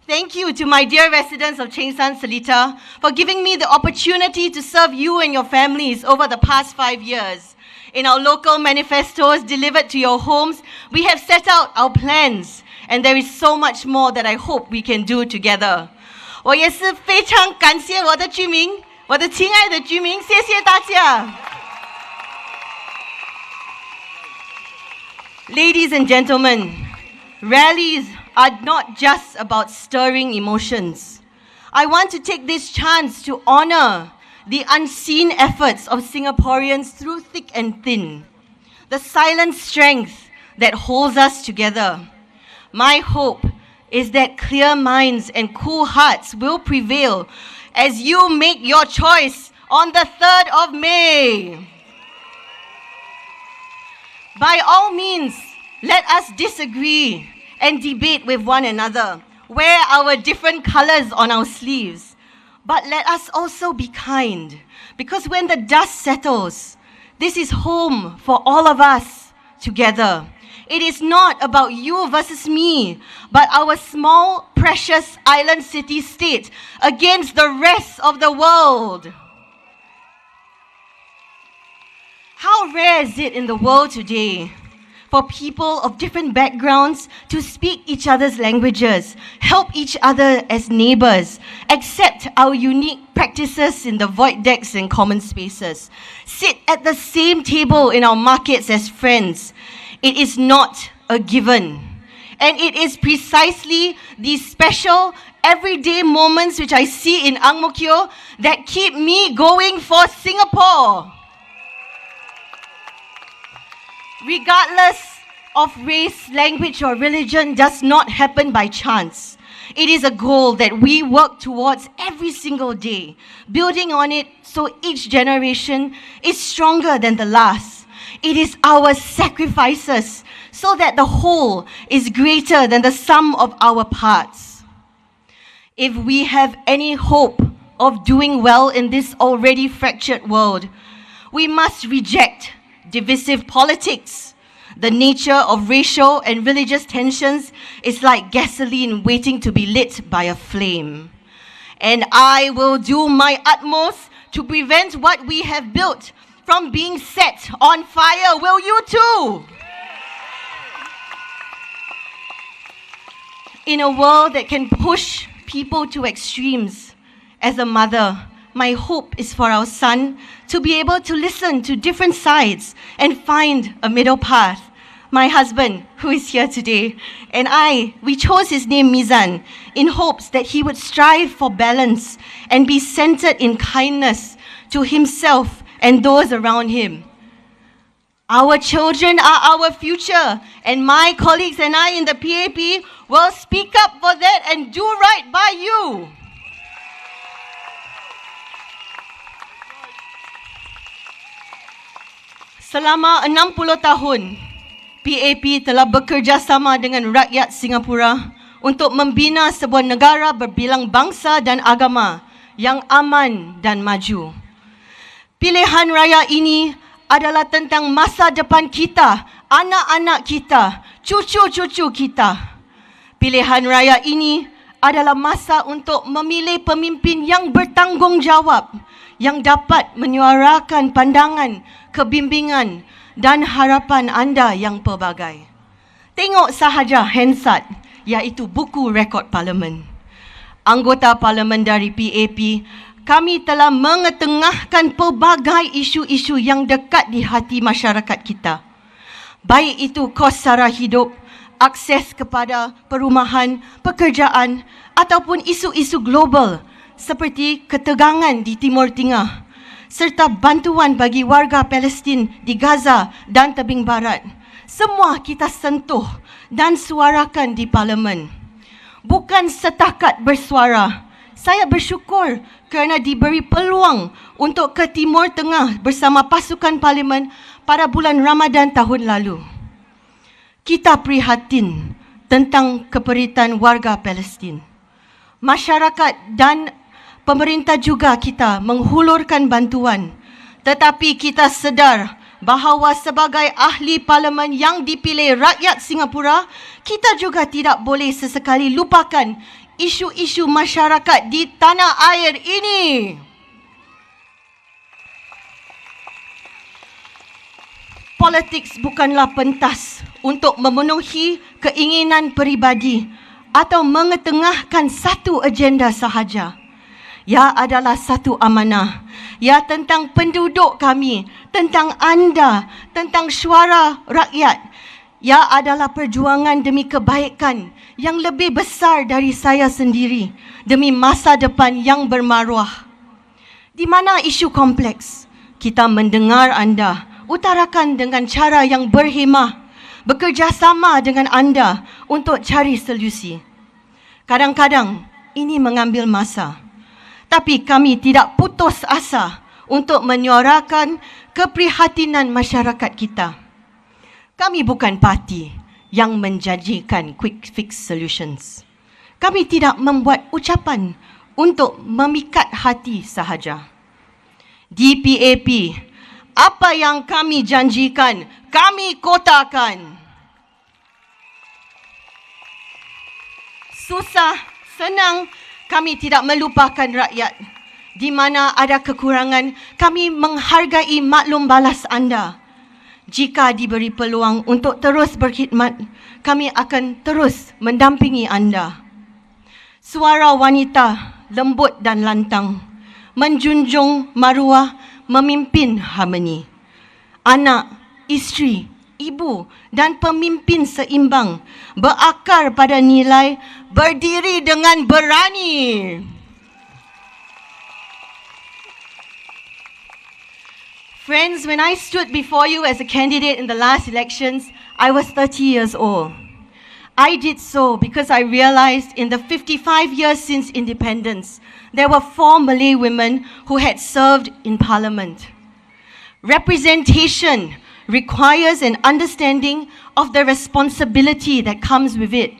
Thank you to my dear residents of Cheng San Seletar for giving me the opportunity to serve you and your families over the past 5 years. In our local manifestos delivered to your homes, we have set out our plans, and there is so much more that I hope we can do together. 我也是非常感谢我的居民，我的亲爱的居民，谢谢大家。Ladies and gentlemen, rallies are not just about stirring emotions. I want to take this chance to honor the unseen efforts of Singaporeans through thick and thin, the silent strength that holds us together. My hope is that clear minds and cool hearts will prevail as you make your choice on the 3rd of May. By all means, let us disagree and debate with one another, wear our different colors on our sleeves. But let us also be kind, because when the dust settles, this is home for all of us together. It is not about you versus me, but our small, precious island city-state against the rest of the world. How rare is it in the world today for people of different backgrounds to speak each other's languages, help each other as neighbors, accept our unique practices in the void decks and common spaces, sit at the same table in our markets as friends. It is not a given. And it is precisely these special everyday moments which I see in Ang Mo Kio that keep me going for Singapore. Regardless of race, language, or religion, does not happen by chance. It is a goal that we work towards every single day, building on it so each generation is stronger than the last. It is our sacrifices so that the whole is greater than the sum of our parts. If we have any hope of doing well in this already fractured world, we must reject divisive politics. The nature of racial and religious tensions is like gasoline waiting to be lit by a flame. And I will do my utmost to prevent what we have built from being set on fire. Will you too? In a world that can push people to extremes, as a mother, my hope is for our son to be able to listen to different sides and find a middle path. My husband, who is here today, and we chose his name Mizan in hopes that he would strive for balance and be centered in kindness to himself and those around him. Our children are our future, and my colleagues and I in the PAP will speak up for that and do right by you. Selama 60 tahun, PAP telah bekerjasama dengan rakyat Singapura untuk membina sebuah negara berbilang bangsa dan agama yang aman dan maju. Pilihan raya ini adalah tentang masa depan kita, anak-anak kita, cucu-cucu kita. Pilihan raya ini adalah masa untuk memilih pemimpin yang bertanggungjawab, yang dapat menyuarakan pandangan, kebimbingan dan harapan anda yang pelbagai. Tengok sahaja Hansard, iaitu buku rekod parlimen. Anggota parlimen dari PAP, kami telah mengetengahkan pelbagai isu-isu yang dekat di hati masyarakat kita. Baik itu kos sara hidup, akses kepada perumahan, pekerjaan ataupun isu-isu global seperti ketegangan di Timur Tengah serta bantuan bagi warga Palestin di Gaza dan Tebing Barat. Semua kita sentuh dan suarakan di parlimen. Bukan setakat bersuara, saya bersyukur kerana diberi peluang untuk ke Timur Tengah bersama pasukan parlimen pada bulan Ramadan tahun lalu. Kita prihatin tentang keperitan warga Palestin. Masyarakat dan pemerintah juga kita menghulurkan bantuan. Tetapi kita sedar bahawa sebagai ahli parlimen yang dipilih rakyat Singapura, kita juga tidak boleh sesekali lupakan isu-isu masyarakat di tanah air ini. Politik bukanlah pentas untuk memenuhi keinginan peribadi atau mengetengahkan satu agenda sahaja. Ia adalah satu amanah. Ia tentang penduduk kami, tentang anda, tentang suara rakyat. Ia adalah perjuangan demi kebaikan yang lebih besar dari saya sendiri, demi masa depan yang bermaruah. Di mana isu kompleks, kita mendengar anda, utarakan dengan cara yang berhemah, bekerjasama dengan anda untuk cari solusi. Kadang-kadang ini mengambil masa, tapi kami tidak putus asa untuk menyuarakan keprihatinan masyarakat kita. Kami bukan parti yang menjanjikan quick fix solutions. Kami tidak membuat ucapan untuk memikat hati sahaja. Di PAP, apa yang kami janjikan, kami kotakan. Susah, senang, kami tidak melupakan rakyat. Di mana ada kekurangan, kami menghargai maklum balas anda. Jika diberi peluang untuk terus berkhidmat, kami akan terus mendampingi anda. Suara wanita lembut dan lantang, menjunjung maruah, memimpin harmoni. Anak, isteri, ibu dan pemimpin seimbang, berakar pada nilai, berdiri dengan berani. Friends, when I stood before you as a candidate in the last elections, I was 30 years old. I did so because I realized in the 55 years since independence, there were 4 Malay women who had served in parliament. Representation requires an understanding of the responsibility that comes with it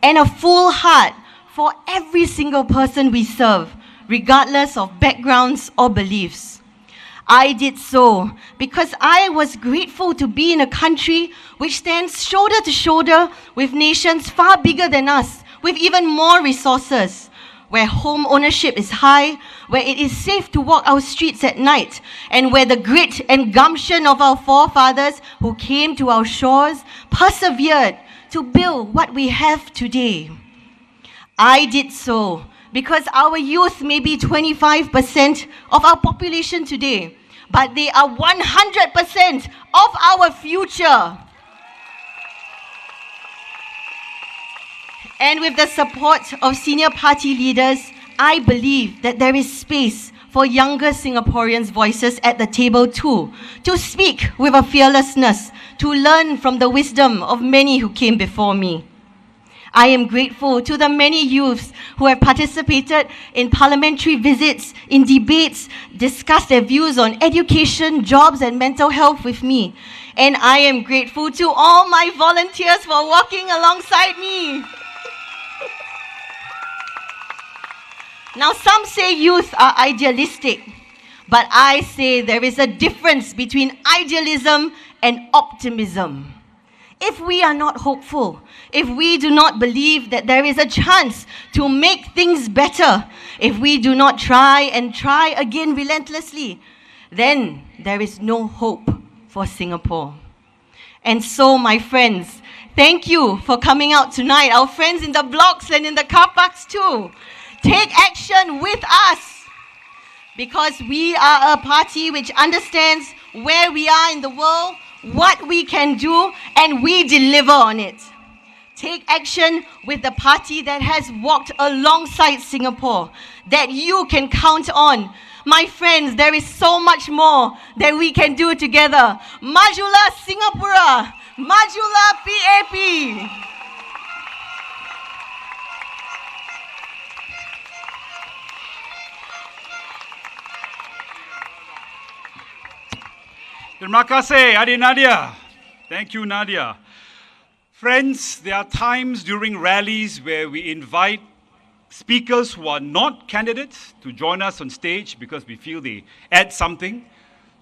and a full heart for every single person we serve, regardless of backgrounds or beliefs. I did so because I was grateful to be in a country which stands shoulder to shoulder with nations far bigger than us, with even more resources, where home ownership is high, where it is safe to walk our streets at night, and where the grit and gumption of our forefathers who came to our shores persevered to build what we have today. I did so because our youth may be 25% of our population today, but they are 100% of our future. And with the support of senior party leaders, I believe that there is space for younger Singaporeans' voices at the table too, to speak with a fearlessness, to learn from the wisdom of many who came before me. I am grateful to the many youths who have participated in parliamentary visits, in debates, discussed their views on education, jobs and mental health with me. And I am grateful to all my volunteers for walking alongside me. Now, some say youth are idealistic, but I say there is a difference between idealism and optimism. If we are not hopeful, if we do not believe that there is a chance to make things better, if we do not try and try again relentlessly, then there is no hope for Singapore. And so, my friends, thank you for coming out tonight. Our friends in the blocks and in the car parks too. Take action with us, because we are a party which understands where we are in the world, what we can do, and we deliver on it. Take action with the party that has walked alongside Singapore, that you can count on. My friends, there is so much more that we can do together. Majulah Singapura, Majulah PAP. Terima kasih, Adik Nadia. Thank you, Nadia. Friends, there are times during rallies where we invite speakers who are not candidates to join us on stage because we feel they add something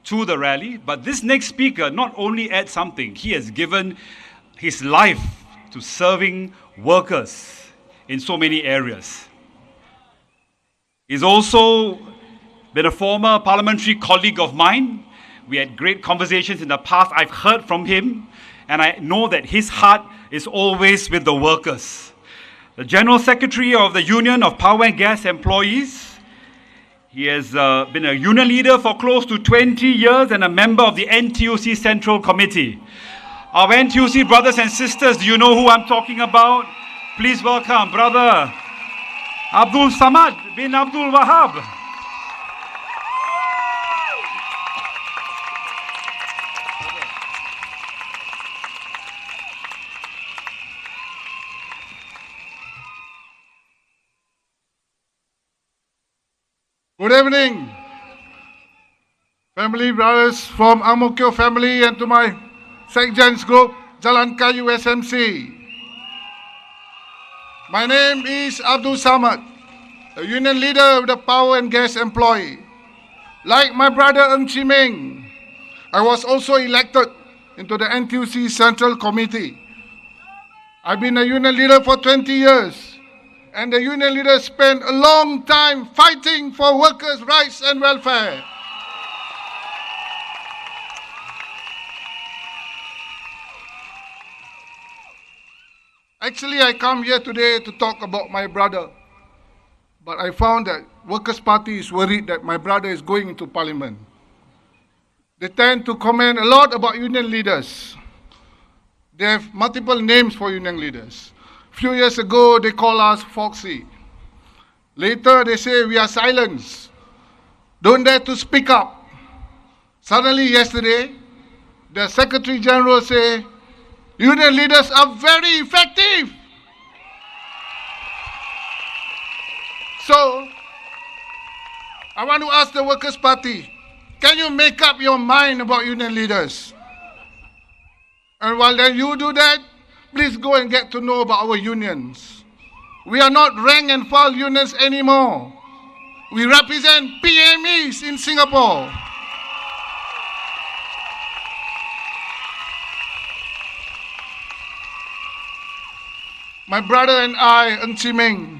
to the rally. But this next speaker not only adds something, he has given his life to serving workers in so many areas. He's also been a former parliamentary colleague of mine. We had great conversations in the past. I've heard from him, and I know that his heart is always with the workers. The General Secretary of the Union of Power and Gas Employees. He has been a union leader for close to 20 years and a member of the NTUC Central Committee. Our NTUC brothers and sisters, do you know who I'm talking about? Please welcome Brother Abdul Samad bin Abdul Wahab. Good evening, family brothers from AMK family and to my Sekjans group, Jalan Kayu SMC. My name is Abdul Samad, a union leader of the power and gas employee. Like my brother Chee Meng, I was also elected into the NTUC Central Committee. I've been a union leader for 20 years. And the union leaders spent a long time fighting for workers' rights and welfare. Actually, I come here today to talk about my brother. But I found that Workers' Party is worried that my brother is going into parliament. They tend to comment a lot about union leaders. They have multiple names for union leaders. Few years ago, they call us Foxy. Later, they say we are silenced. Don't dare to speak up. Suddenly, yesterday, the Secretary General say, union leaders are very effective. So, I want to ask the Workers' Party, can you make up your mind about union leaders? And while then you do that, please go and get to know about our unions. We are not rank and file unions anymore. We represent PMEs in Singapore. My brother and I, Chee Meng,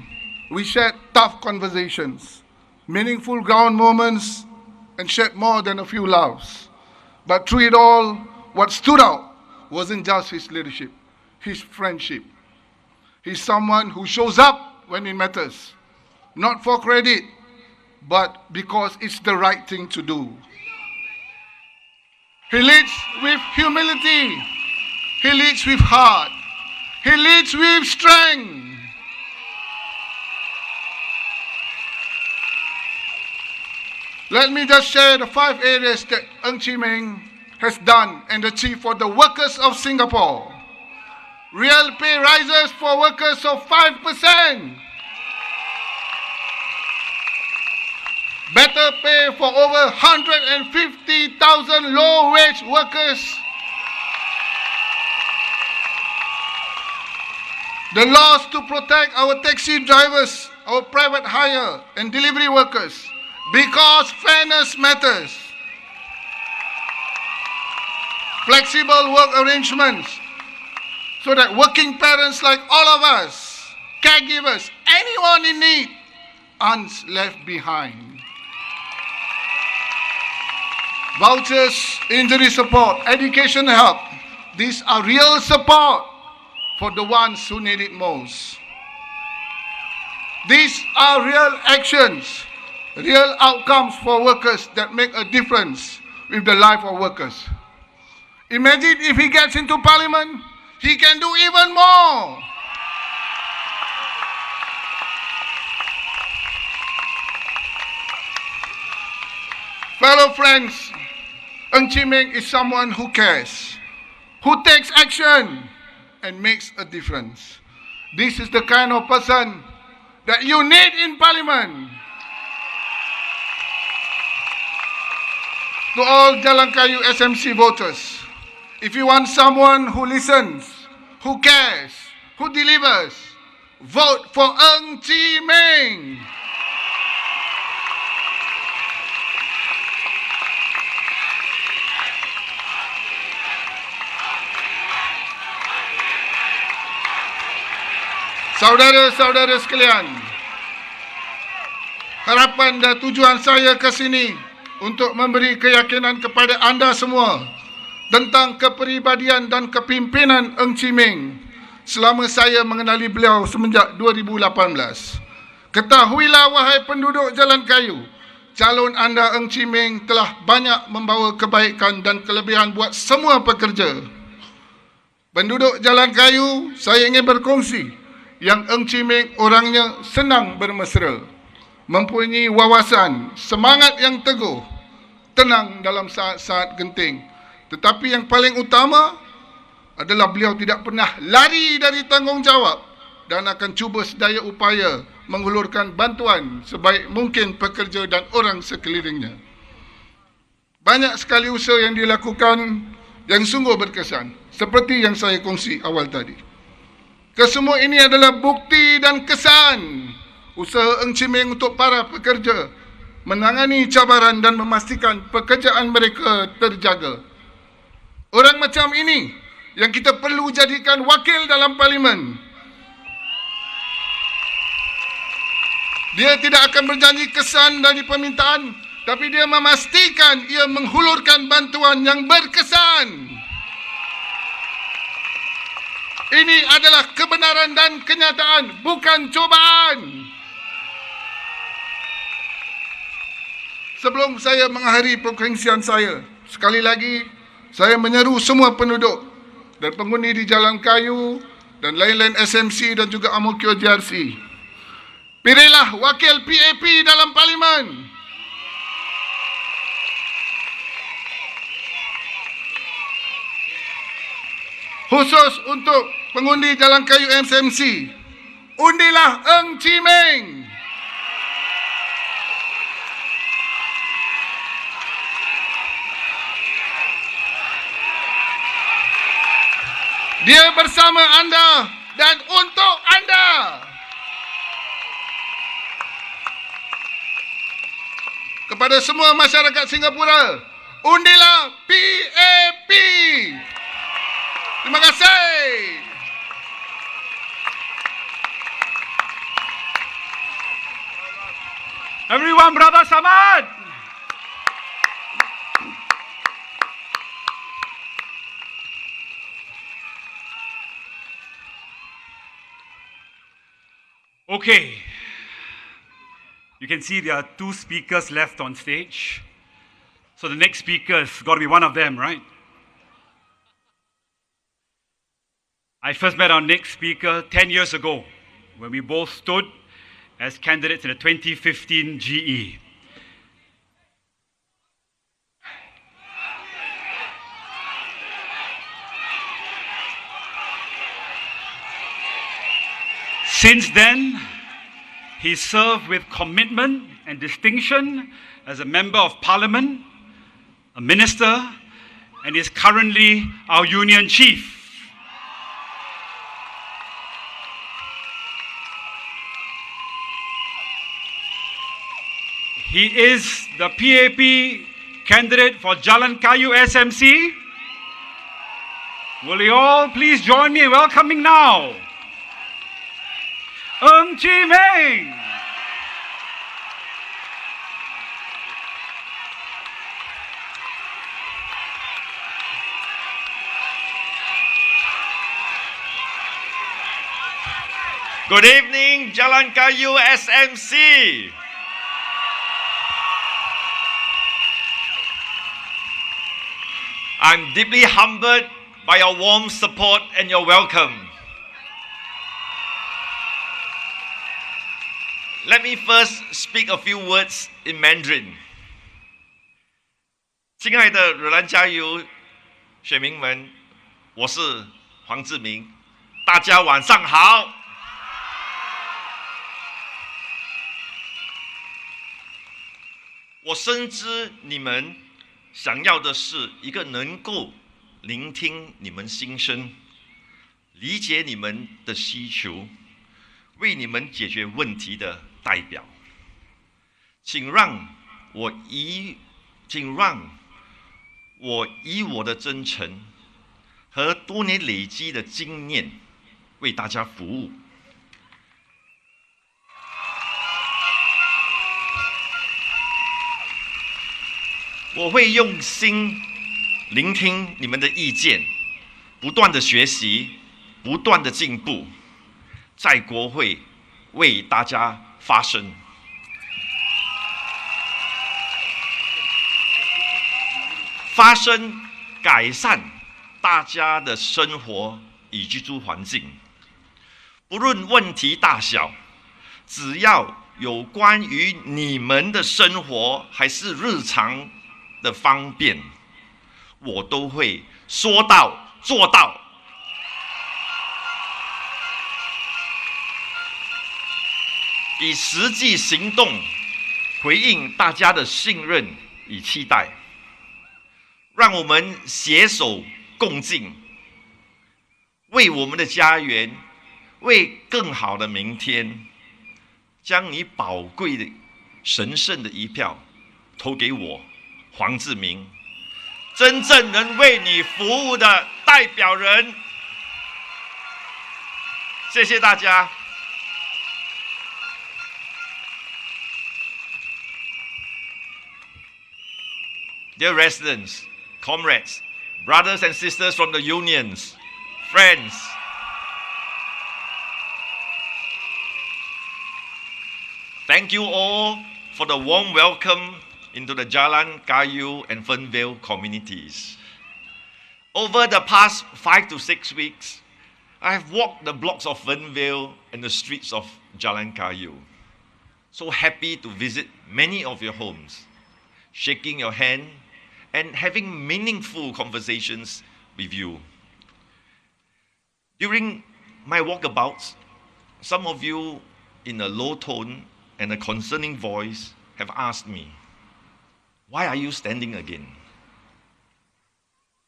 we shared tough conversations, meaningful ground moments, and shared more than a few laughs. But through it all, what stood out wasn't just his leadership, his friendship. He's someone who shows up when it matters, not for credit, but because it's the right thing to do. He leads with humility. He leads with heart. He leads with strength. Let me just share the 5 areas that Chee Meng has done and achieved for the workers of Singapore. Real pay rises for workers of 5%. Better pay for over 150,000 low-wage workers. The laws to protect our taxi drivers, our private hire and delivery workers, because fairness matters. Flexible work arrangements so that working parents like all of us, caregivers, anyone in need, aren't left behind. Vouchers, injury support, education help. These are real support for the ones who need it most. These are real actions, real outcomes for workers that make a difference with the life of workers. Imagine if he gets into parliament, he can do even more. Fellow friends, Chee Meng is someone who cares, who takes action and makes a difference. This is the kind of person that you need in parliament. To all Jalan Kayu SMC voters, if you want someone who listens, who cares, who delivers, vote for Chee Meng. Saudara-saudara sekalian, harapan dan tujuan saya ke sini untuk memberi keyakinan kepada anda semua tentang kepribadian dan kepimpinan Chee Meng selama saya mengenali beliau semenjak 2018. Ketahuilah wahai penduduk Jalan Kayu, calon anda Chee Meng telah banyak membawa kebaikan dan kelebihan buat semua pekerja. Penduduk Jalan Kayu, saya ingin berkongsi yang Chee Meng orangnya senang bermesra, mempunyai wawasan, semangat yang teguh, tenang dalam saat-saat genting. Tetapi yang paling utama adalah beliau tidak pernah lari dari tanggungjawab dan akan cuba sedaya upaya menghulurkan bantuan sebaik mungkin pekerja dan orang sekelilingnya. Banyak sekali usaha yang dilakukan yang sungguh berkesan, seperti yang saya kongsi awal tadi. Kesemua ini adalah bukti dan kesan usaha Chee Meng untuk para pekerja menangani cabaran dan memastikan pekerjaan mereka terjaga. Orang macam ini yang kita perlu jadikan wakil dalam parlimen. Dia tidak akan berjanji kesan dari permintaan, tapi dia memastikan ia menghulurkan bantuan yang berkesan. Ini adalah kebenaran dan kenyataan, bukan cubaan. Sebelum saya mengakhiri perkongsian saya, sekali lagi saya menyeru semua penduduk dan penghuni di Jalan Kayu dan lain-lain SMC dan juga AMK GRC. Pilihlah wakil PAP dalam parlimen. Khusus untuk pengundi Jalan Kayu SMC, undilah Chee Meng. Dia bersama anda dan untuk anda. Kepada semua masyarakat Singapura, undilah PAP. Terima kasih. Everyone, brother Ahmad. Okay. You can see there are 2 speakers left on stage. So the next speaker's got to be one of them, right? I first met our next speaker 10 years ago when we both stood as candidates in the 2015 GE. Since then, he served with commitment and distinction as a member of parliament, a minister, and is currently our union chief. He is the PAP candidate for Jalan Kayu SMC. Will you all please join me in welcoming now Chee Meng. Good evening, Jalan Kayu SMC. I'm deeply humbled by your warm support and your welcome. Let me first speak a few words in Mandarin. 亲爱的惹兰加油选民们，我是黄志明，大家晚上好。我深知你们想要的是一个能够聆听你们心声，理解你们的需求，为你们解决问题的代表。请让我以我的真诚和多年累积的经验为大家服务。我会用心聆听你们的意见，不断的学习，不断的进步，在国会为大家发声。发声改善大家的生活与居住环境，不论问题大小，只要有关于你们的生活还是日常的方便，我都会说到做到。以实际行动回应大家的信任与期待，让我们携手共进，为我们的家园，为更好的明天，将你宝贵的神圣的一票投给我黄志明，真正能为你服务的代表人。谢谢大家。Dear residents, comrades, brothers and sisters from the unions, friends, Thank you all for the warm welcome into the Jalan Kayu and Fernvale communities. Over the past 5 to 6 weeks, I have walked the blocks of Fernvale and the streets of Jalan Kayu. So happy to visit many of your homes, shaking your hand and having meaningful conversations with you. During my walkabouts, some of you in a low tone and a concerning voice have asked me, why are you standing again?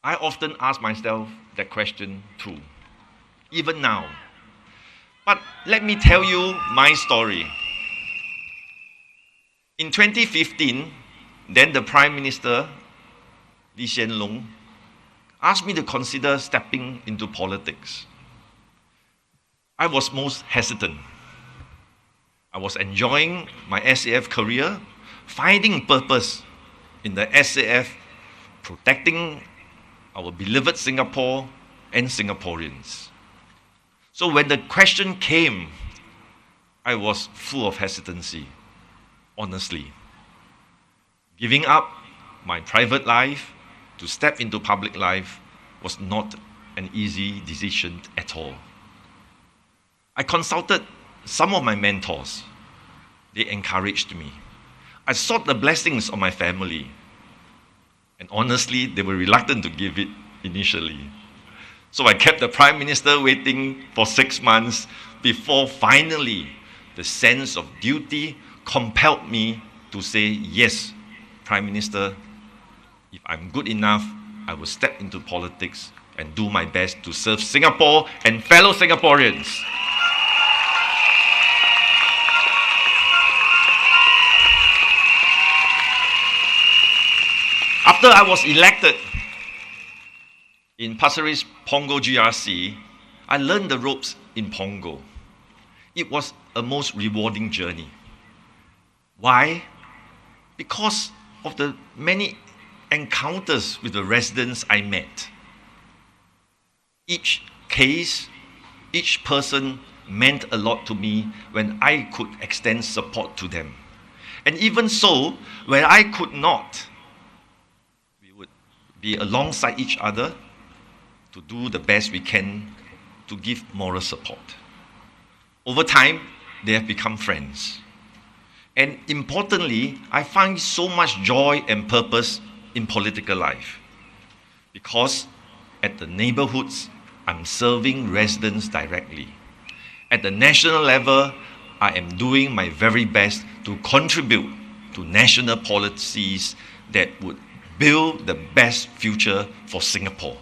I often ask myself that question too, even now. But let me tell you my story. In 2015, then the Prime Minister, Hsien Loong, asked me to consider stepping into politics. I was most hesitant. I was enjoying my SAF career, finding purpose in the SAF, protecting our beloved Singapore and Singaporeans. So when the question came, I was full of hesitancy, honestly. Giving up my private life to step into public life was not an easy decision at all. I consulted some of my mentors. They encouraged me. I sought the blessings of my family. And honestly, they were reluctant to give it initially. So I kept the Prime Minister waiting for 6 months before finally the sense of duty compelled me to say, yes, Prime Minister, if I'm good enough, I will step into politics and do my best to serve Singapore and fellow Singaporeans. After I was elected in Pasir Ris Punggol GRC, I learned the ropes in Punggol. It was a most rewarding journey. Why? Because of the many encounters with the residents I met. Each case, each person meant a lot to me when I could extend support to them. And even so, where I could not, we would be alongside each other to do the best we can to give moral support. Over time, they have become friends. And importantly, I find so much joy and purpose in political life because at the neighborhoods, I'm serving residents directly. At the national level, I am doing my very best to contribute to national policies that would build the best future for Singapore.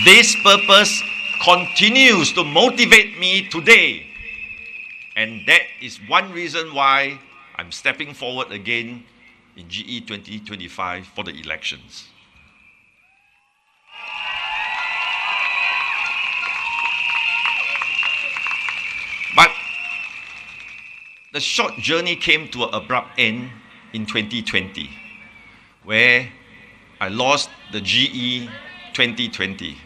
This purpose continues to motivate me today. And that is one reason why I'm stepping forward again in GE2025 for the elections. But the short journey came to an abrupt end in 2020, where I lost the GE2020.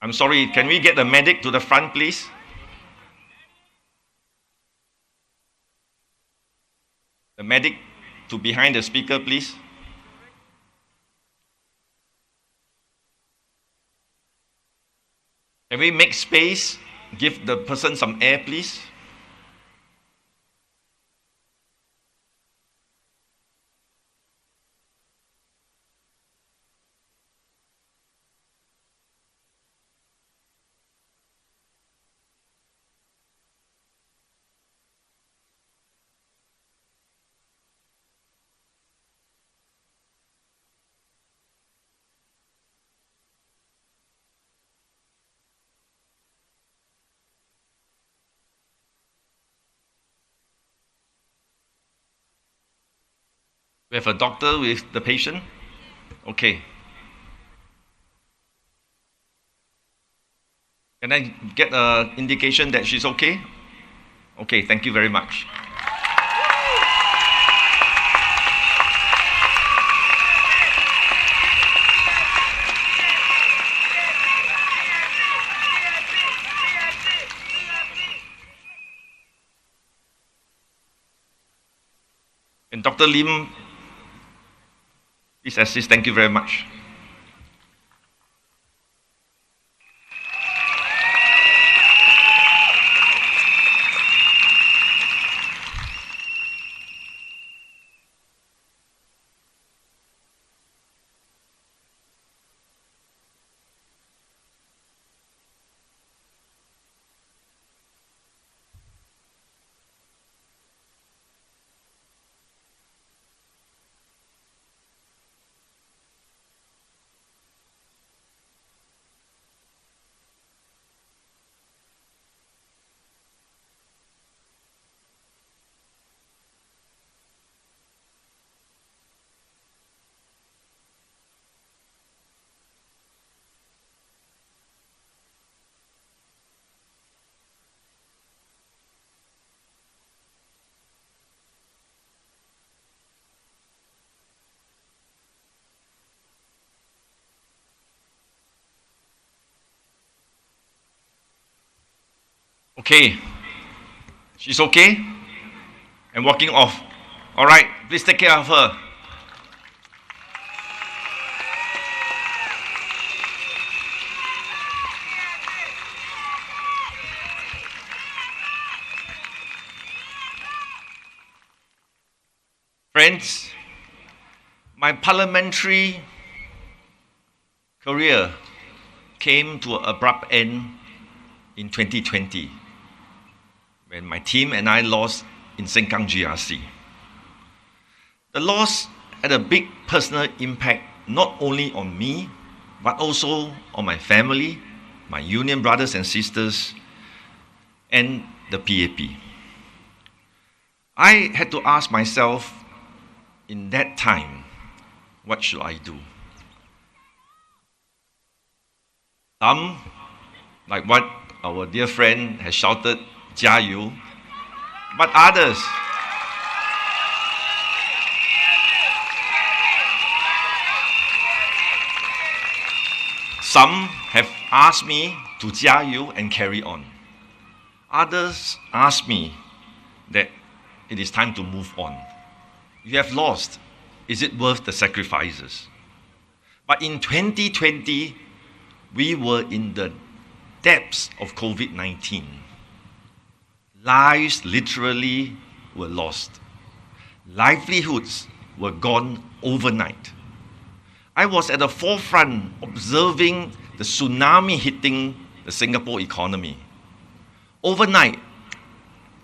I'm sorry, can we get the medic to the front, please? The medic to behind the speaker, please. Can we make space? Give the person some air, please. We have a doctor with the patient. Okay. Can I get an indication that she's okay? Okay, thank you very much. And Dr. Lim, please assist. Thank you very much. Okay, she's okay and walking off. All right, please take care of her. Friends, my parliamentary career came to an abrupt end in 2020 when my team and I lost in Sengkang GRC. The loss had a big personal impact not only on me, but also on my family, my union brothers and sisters, and the PAP. I had to ask myself in that time, what should I do? Some, like what our dear friend has shouted, 加油. But others, some have asked me to 加油 and carry on. Others asked me that it is time to move on. You have lost. Is it worth the sacrifices? But in 2020, we were in the depths of COVID-19. Lives literally were lost. Livelihoods were gone overnight. I was at the forefront observing the tsunami hitting the Singapore economy. Overnight,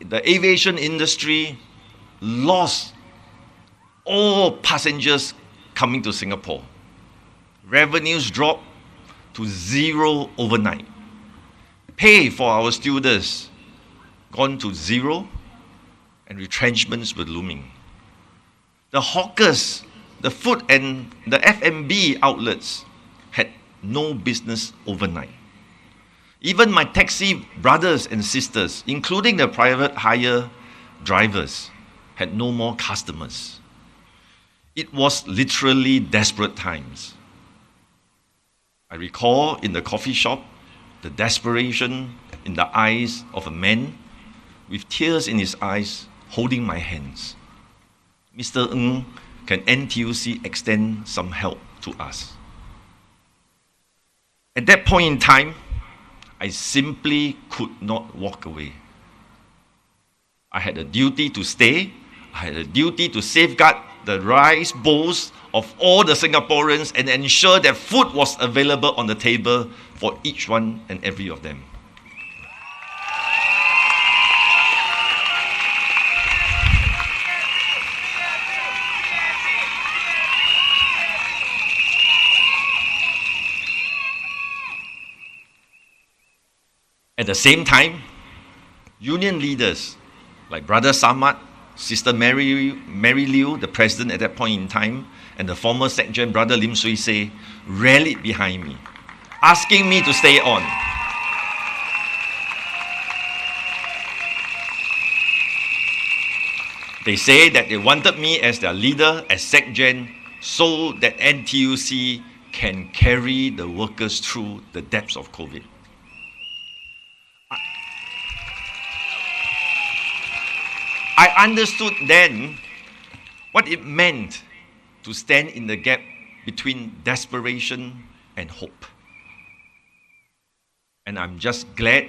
the aviation industry lost all passengers coming to Singapore. Revenues dropped to zero overnight. Pay for our stewardess gone to zero, and retrenchments were looming. The hawkers, the food and the F&B outlets had no business overnight. Even my taxi brothers and sisters, including the private hire drivers, had no more customers. It was literally desperate times. I recall in the coffee shop, the desperation in the eyes of a man with tears in his eyes holding my hands. Mr. Ng, can NTUC extend some help to us? At that point in time, I simply could not walk away. I had a duty to stay. I had a duty to safeguard the rice bowls of all the Singaporeans and ensure that food was available on the table for each one and every of them. At the same time, union leaders like Brother Ahmad, Sister Mary Liu, the president at that point in time, and the former Secretary Brother Lim Swee Say rallied behind me, asking me to stay on. They say that they wanted me as their leader, as SecGen, so that NTUC can carry the workers through the depths of COVID. I understood then what it meant to stand in the gap between desperation and hope. And I'm just glad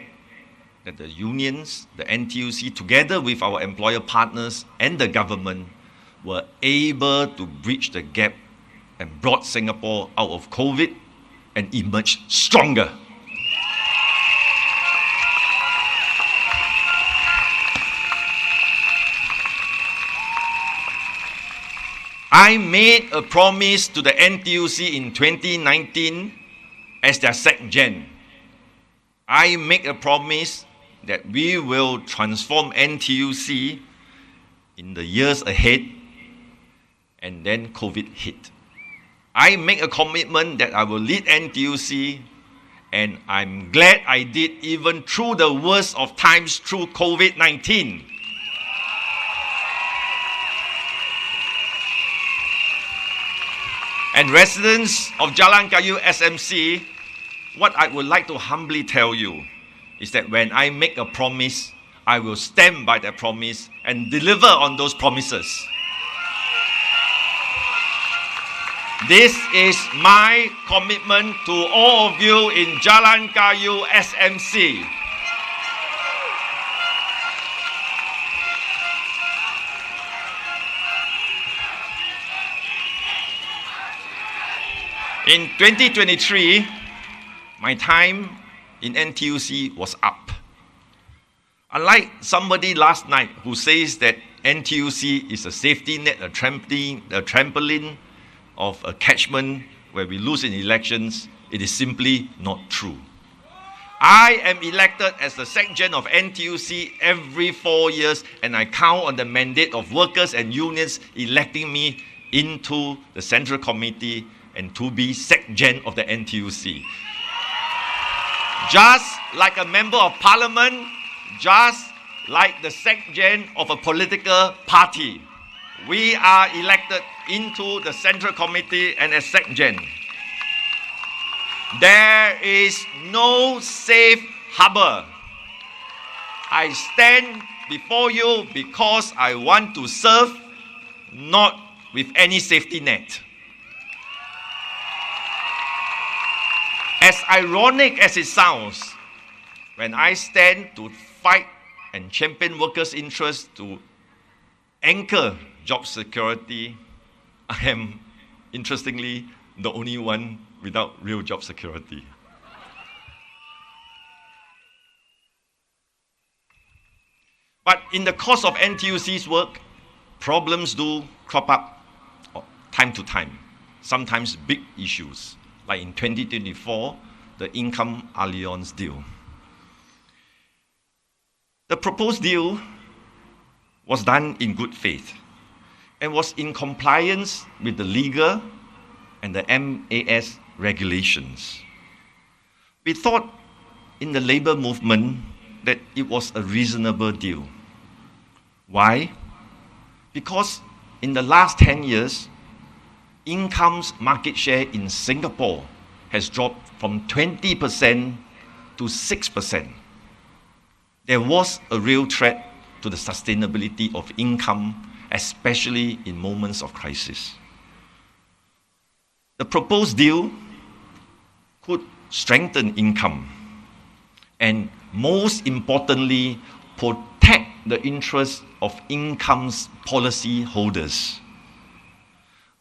that the unions, the NTUC, together with our employer partners and the government, were able to bridge the gap and brought Singapore out of COVID and emerged stronger. I made a promise to the NTUC in 2019 as their SecGen. I make a promise that we will transform NTUC in the years ahead, and then COVID hit. I make a commitment that I will lead NTUC, and I'm glad I did, even through the worst of times through COVID-19. And residents of Jalan Kayu SMC, what I would like to humbly tell you is that when I make a promise, I will stand by that promise and deliver on those promises. This is my commitment to all of you in Jalan Kayu SMC. In 2023, my time in NTUC was up. Unlike somebody last night who says that NTUC is a safety net, a trampoline of a catchment where we lose in elections, it is simply not true. I am elected as the SecGen of NTUC every 4 years, and I count on the mandate of workers and unions electing me into the Central Committee and to be SecGen of the NTUC. Just like a member of parliament, just like the SecGen of a political party, we are elected into the Central Committee and as SecGen. There is no safe harbor. I stand before you because I want to serve, not with any safety net. As ironic as it sounds, when I stand to fight and champion workers' interests to anchor job security, I am, interestingly, the only one without real job security. But in the course of NTUC's work, problems do crop up time to time, sometimes big issues, like in 2024, the Income Alliance deal. The proposed deal was done in good faith and was in compliance with the legal and the MAS regulations. We thought in the labor movement that it was a reasonable deal. Why? Because in the last 10 years, income's market share in Singapore has dropped from 20% to 6%. There was a real threat to the sustainability of income, especially in moments of crisis. The proposed deal could strengthen income and, most importantly, protect the interests of income's policy holders.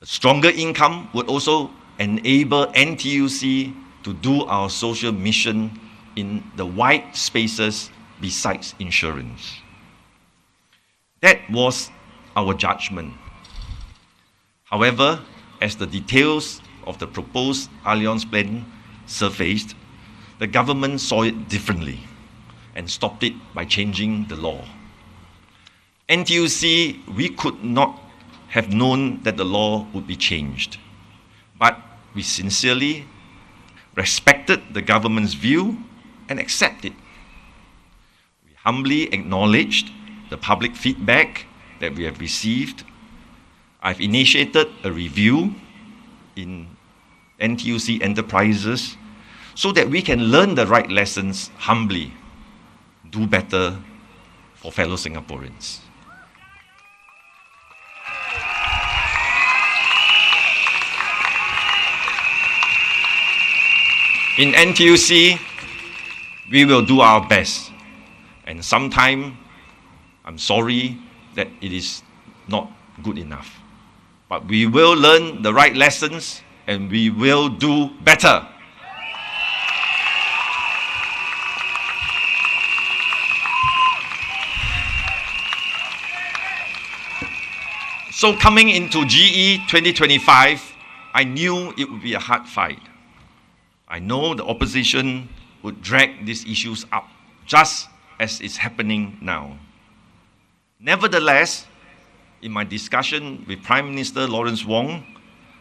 A stronger income would also enable NTUC to do our social mission in the wide spaces besides insurance. That was our judgment. However, as the details of the proposed Alliance plan surfaced, the government saw it differently and stopped it by changing the law. NTUC, we could not have known that the law would be changed, but we sincerely respected the government's view and accepted it. We humbly acknowledged the public feedback that we have received. I've initiated a review in NTUC enterprises so that we can learn the right lessons humbly, do better for fellow Singaporeans. In NTUC, we will do our best. And sometimes, I'm sorry that it is not good enough. But we will learn the right lessons and we will do better. So coming into GE2025, I knew it would be a hard fight. I know the opposition would drag these issues up, just as it's happening now. Nevertheless, in my discussion with Prime Minister Lawrence Wong,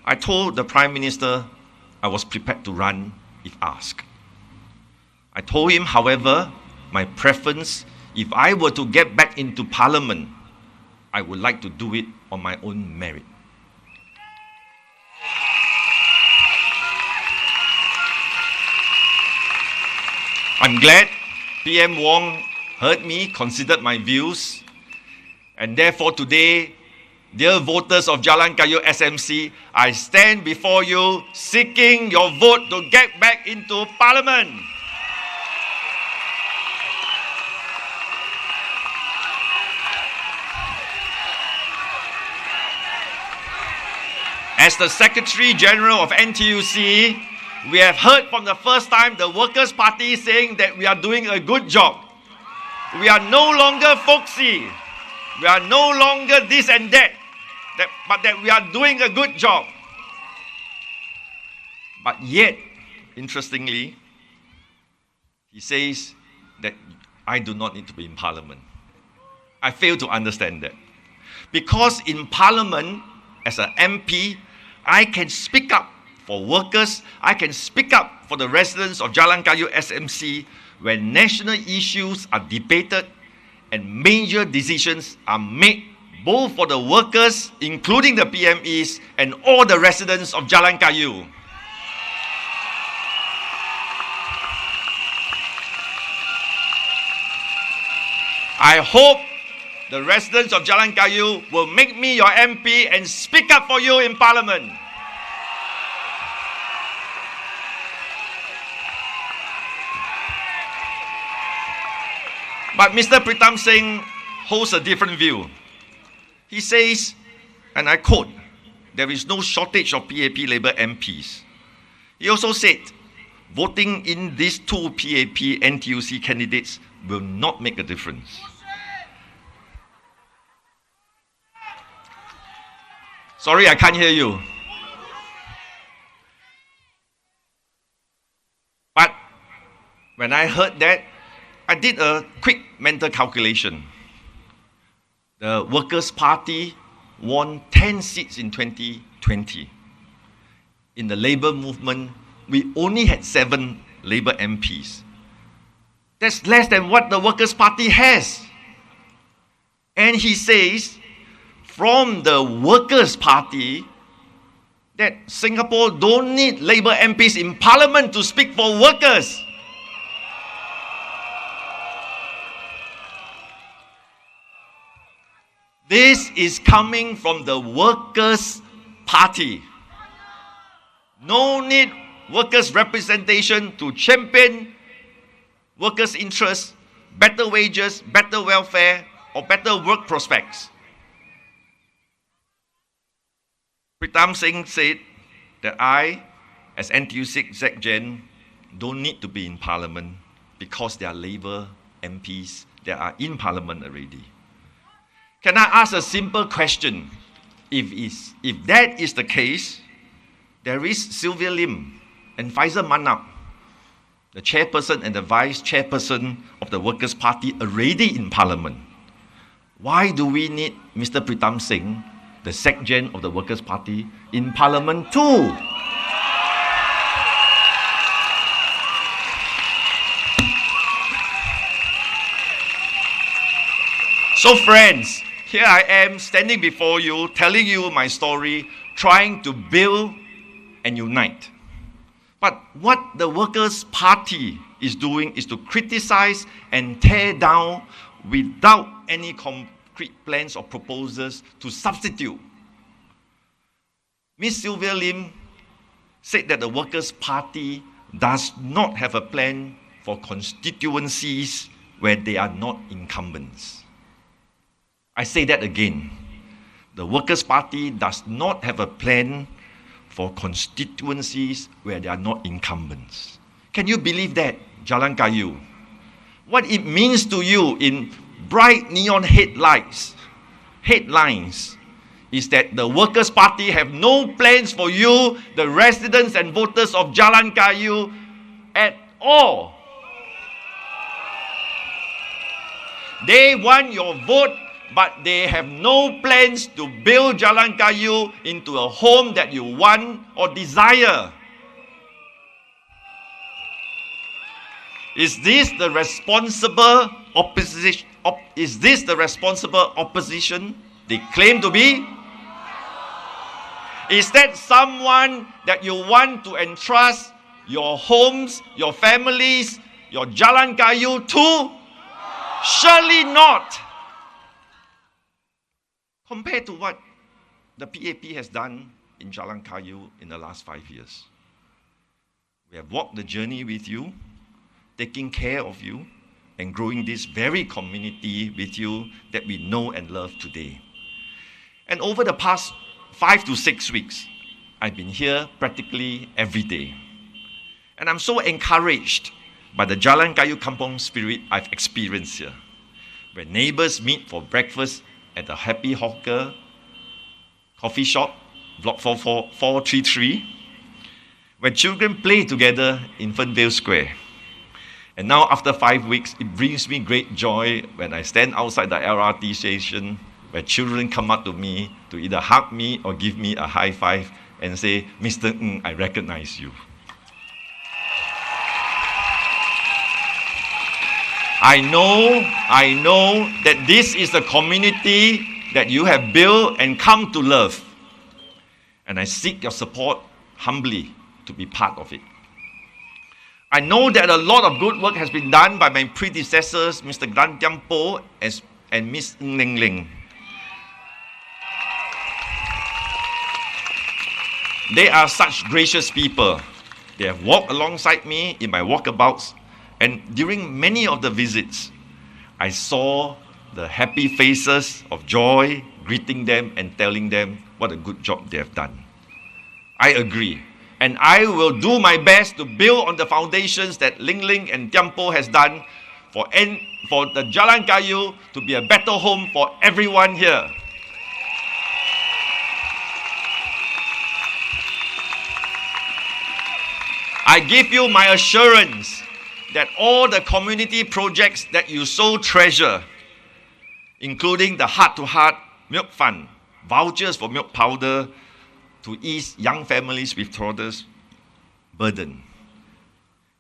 I told the Prime Minister I was prepared to run if asked. I told him, however, my preference, if I were to get back into Parliament, I would like to do it on my own merit. I'm glad PM Wong heard me, considered my views, and therefore today, dear voters of Jalan Kayu SMC, I stand before you seeking your vote to get back into Parliament. As the Secretary General of NTUC, we have heard from the first time the Workers' Party saying that we are doing a good job. We are no longer folksy. We are no longer this and that, but that we are doing a good job. But yet, interestingly, he says that I do not need to be in Parliament. I fail to understand that. Because in Parliament, as an MP, I can speak up for workers, I can speak up for the residents of Jalan Kayu SMC when national issues are debated and major decisions are made both for the workers, including the PMEs, and all the residents of Jalan Kayu. I hope the residents of Jalan Kayu will make me your MP and speak up for you in Parliament. But Mr. Pritam Singh holds a different view. He says, and I quote, there is no shortage of PAP Labour MPs. He also said, voting in these two PAP NTUC candidates will not make a difference. Sorry, I can't hear you. But when I heard that, I did a quick mental calculation. The Workers' Party won 10 seats in 2020. In the Labour movement, we only had 7 Labour MPs. That's less than what the Workers' Party has. And he says, from the Workers' Party, that Singapore don't need Labour MPs in Parliament to speak for workers. This is coming from the Workers' Party. No need workers' representation to champion workers' interests, better wages, better welfare, or better work prospects. Pritam Singh said that I, as NTUC Exec-Gen, don't need to be in Parliament because there are Labour MPs that are in Parliament already. Can I ask a simple question? If that is the case, there is Sylvia Lim and Faisal Manap, the chairperson and the vice chairperson of the Workers' Party already in Parliament. Why do we need Mr. Pritam Singh, the Sec-Gen of the Workers' Party, in Parliament too? So friends, here I am standing before you, telling you my story, trying to build and unite. But what the Workers' Party is doing is to criticize and tear down without any concrete plans or proposals to substitute. Ms. Sylvia Lim said that the Workers' Party does not have a plan for constituencies where they are not incumbents. I say that again. The Workers' Party does not have a plan for constituencies where they are not incumbents. Can you believe that, Jalan Kayu? What it means to you in bright neon headlines is that the Workers' Party have no plans for you, the residents and voters of Jalan Kayu, at all. They want your vote, but they have no plans to build Jalan Kayu into a home that you want or desire. Is this the responsible opposition? Is this the responsible opposition they claim to be? Is that someone that you want to entrust your homes, your families, your Jalan Kayu to? Surely not. Compared to what the PAP has done in Jalan Kayu in the last 5 years. We have walked the journey with you, taking care of you, and growing this very community with you that we know and love today. And over the past 5 to 6 weeks, I've been here practically every day. And I'm so encouraged by the Jalan Kayu Kampung spirit I've experienced here, where neighbors meet for breakfast at the Happy Hawker coffee shop, block 433, where children play together in Fernvale Square. And now after 5 weeks, it brings me great joy when I stand outside the LRT station, where children come up to me to either hug me or give me a high five and say, "Mr. Ng, I recognize you." I know that this is the community that you have built and come to love. And I seek your support humbly to be part of it. I know that a lot of good work has been done by my predecessors, Mr. Gan Tiam Po and Ms. Ng Leng Leng. They are such gracious people. They have walked alongside me in my walkabouts, and during many of the visits, I saw the happy faces of joy, greeting them and telling them what a good job they have done. I agree. And I will do my best to build on the foundations that Ling Ling and Tiampo has done for the Jalan Kayu to be a better home for everyone here. I give you my assurance that all the community projects that you so treasure, including the heart-to-heart milk fund, vouchers for milk powder, to ease young families with toddlers' burden.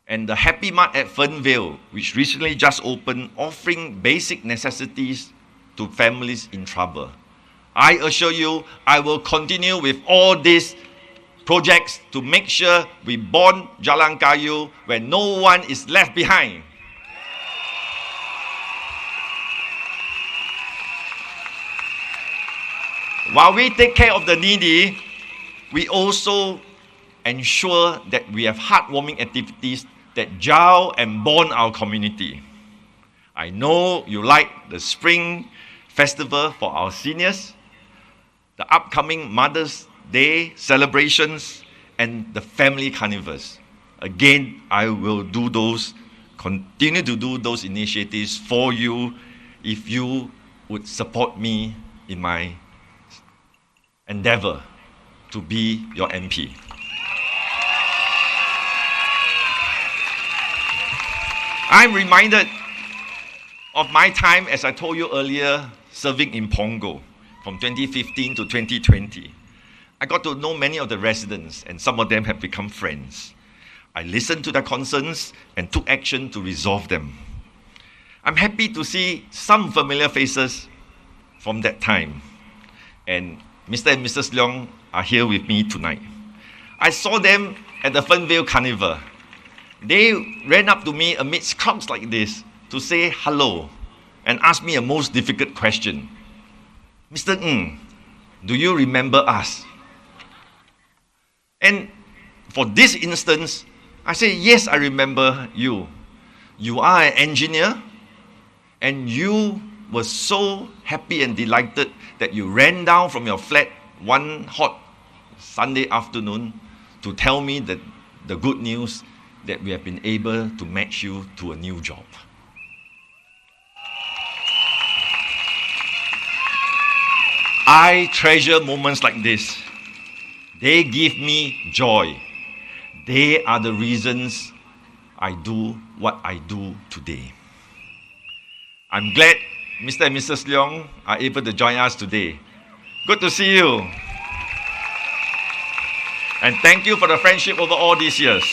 And the Happy Mart at Fernvale, which recently just opened, offering basic necessities to families in trouble. I assure you, I will continue with all these projects to make sure we bond Jalan Kayu where no one is left behind. While we take care of the needy, we also ensure that we have heartwarming activities that jar and bond our community. I know you like the Spring Festival for our seniors, the upcoming Mother's Day celebrations, and the family carnivals. Again, I will continue to do those initiatives for you if you would support me in my endeavor to be your MP. I'm reminded of my time, as I told you earlier, serving in Pongo from 2015 to 2020. I got to know many of the residents, and some of them have become friends. I listened to their concerns and took action to resolve them. I'm happy to see some familiar faces from that time. And Mr. and Mrs. Leong are here with me tonight. I saw them at the Fernvale Carnival. They ran up to me amidst crowds like this to say hello and ask me a most difficult question. "Mr. Ng, do you remember us?" And for this instance, I say, yes, I remember you. You are an engineer, and you were so happy and delighted that you ran down from your flat one hot Sunday afternoon to tell me that the good news that we have been able to match you to a new job. I treasure moments like this. They give me joy. They are the reasons I do what I do today. I'm glad Mr. and Mrs. Leong are able to join us today. Good to see you. And thank you for the friendship over all these years.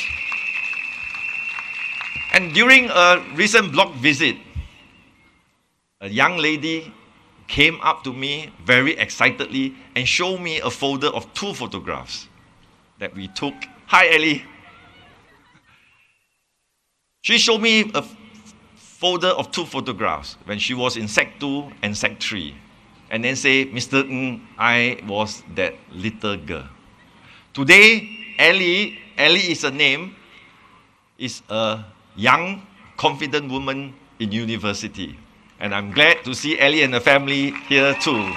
And during a recent block visit, a young lady came up to me very excitedly and showed me a folder of 2 photographs that we took. Hi, Ellie. She showed me a folder of 2 photographs when she was in Sec 2 and Sec 3. And then say, Mr. Ng, I was that little girl. Today, Ellie is a name, is a young, confident woman in university. And I'm glad to see Ellie and the family here too.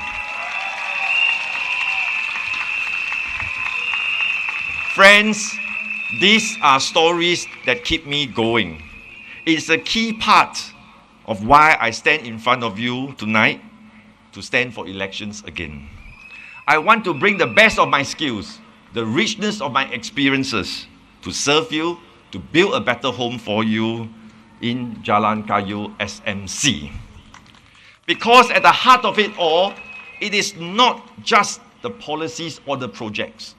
Friends, these are stories that keep me going. It's a key part of why I stand in front of you tonight to stand for elections again. I want to bring the best of my skills, the richness of my experiences to serve you, to build a better home for you in Jalan Kayu SMC. Because at the heart of it all, it is not just the policies or the projects.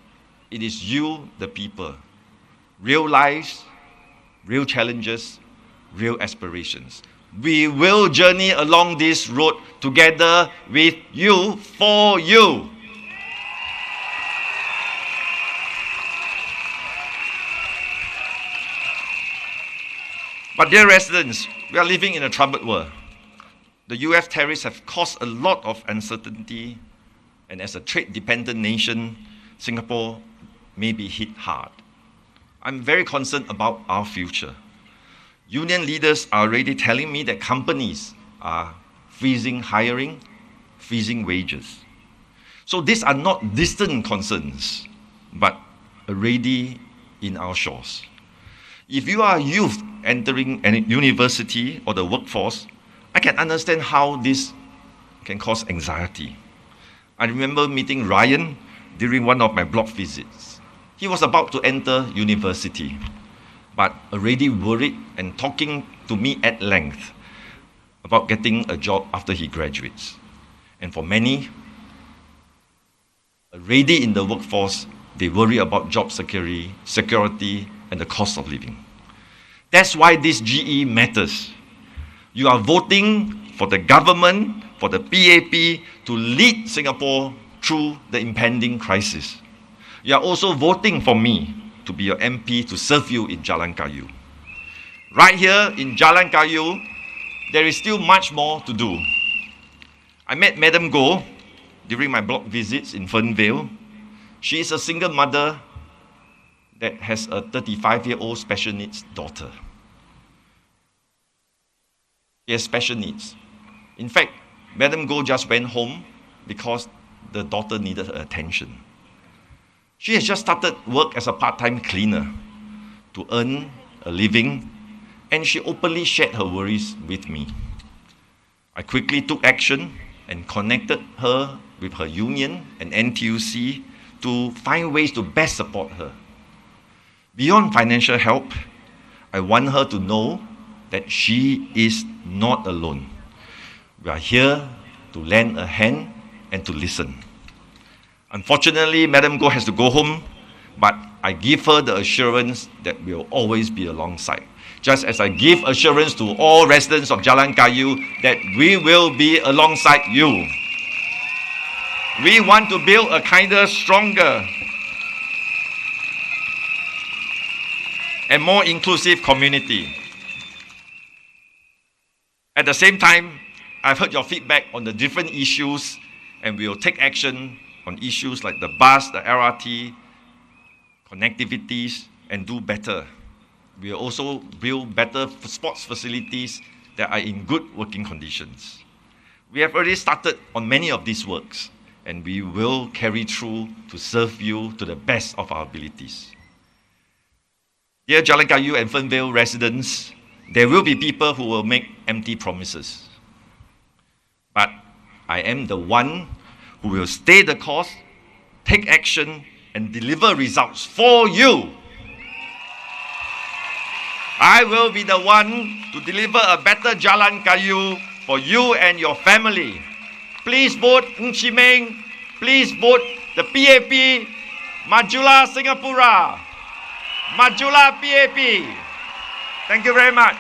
It is you, the people. Real lives, real challenges, real aspirations. We will journey along this road together with you, for you. But dear residents, we are living in a troubled world. The US tariffs have caused a lot of uncertainty, and as a trade-dependent nation, Singapore may be hit hard. I'm very concerned about our future. Union leaders are already telling me that companies are freezing hiring, freezing wages. So these are not distant concerns, but already in our shores. If you are a youth entering a university or the workforce, I can understand how this can cause anxiety. I remember meeting Ryan during one of my block visits. He was about to enter university, but already worried and talking to me at length about getting a job after he graduates. And for many, already in the workforce, they worry about job security and the cost of living. That's why this GE matters. You are voting for the government, for the PAP, to lead Singapore through the impending crisis. You are also voting for me to be your MP to serve you in Jalan Kayu. Right here in Jalan Kayu, there is still much more to do. I met Madam Goh during my block visits in Fernvale. She is a single mother that has a 35-year-old special needs daughter. She has special needs. In fact, Madam Goh just went home because the daughter needed her attention. She has just started work as a part-time cleaner to earn a living, and she openly shared her worries with me. I quickly took action and connected her with her union and NTUC to find ways to best support her. Beyond financial help, I want her to know that she is not alone. We are here to lend a hand and to listen. Unfortunately, Madam Goh has to go home, but I give her the assurance that we will always be alongside. Just as I give assurance to all residents of Jalan Kayu that we will be alongside you. We want to build a kinder, stronger, and more inclusive community. At the same time, I've heard your feedback on the different issues, and we will take action on issues like the bus, the LRT, connectivities, and do better We will also build better sports facilities that are in good working conditions. We have already started on many of these works, and we will carry through to serve you to the best of our abilities. Dear Jalan Kayu and Fernvale residents, there will be people who will make empty promises. But I am the one who will stay the course, take action, and deliver results for you. I will be the one to deliver a better Jalan Kayu for you and your family. Please vote Chee Meng. Please vote the PAP. Majulah Singapura. Majulah PAP. Thank you very much.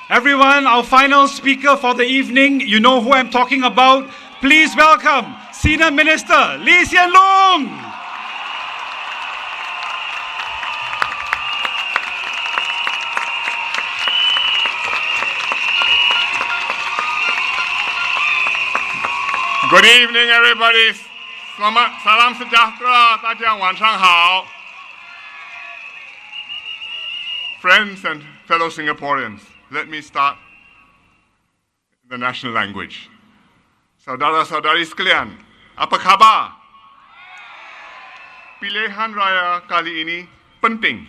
Everyone, our final speaker for the evening, you know who I'm talking about. Please welcome Senior Minister Hsien Loong. Good evening, everybody. Selamat, salam sejahtera, 大家晚上好. Friends and fellow Singaporeans, let me start the national language. Saudara-saudari sekalian, apa khabar? Pilihan raya kali ini penting.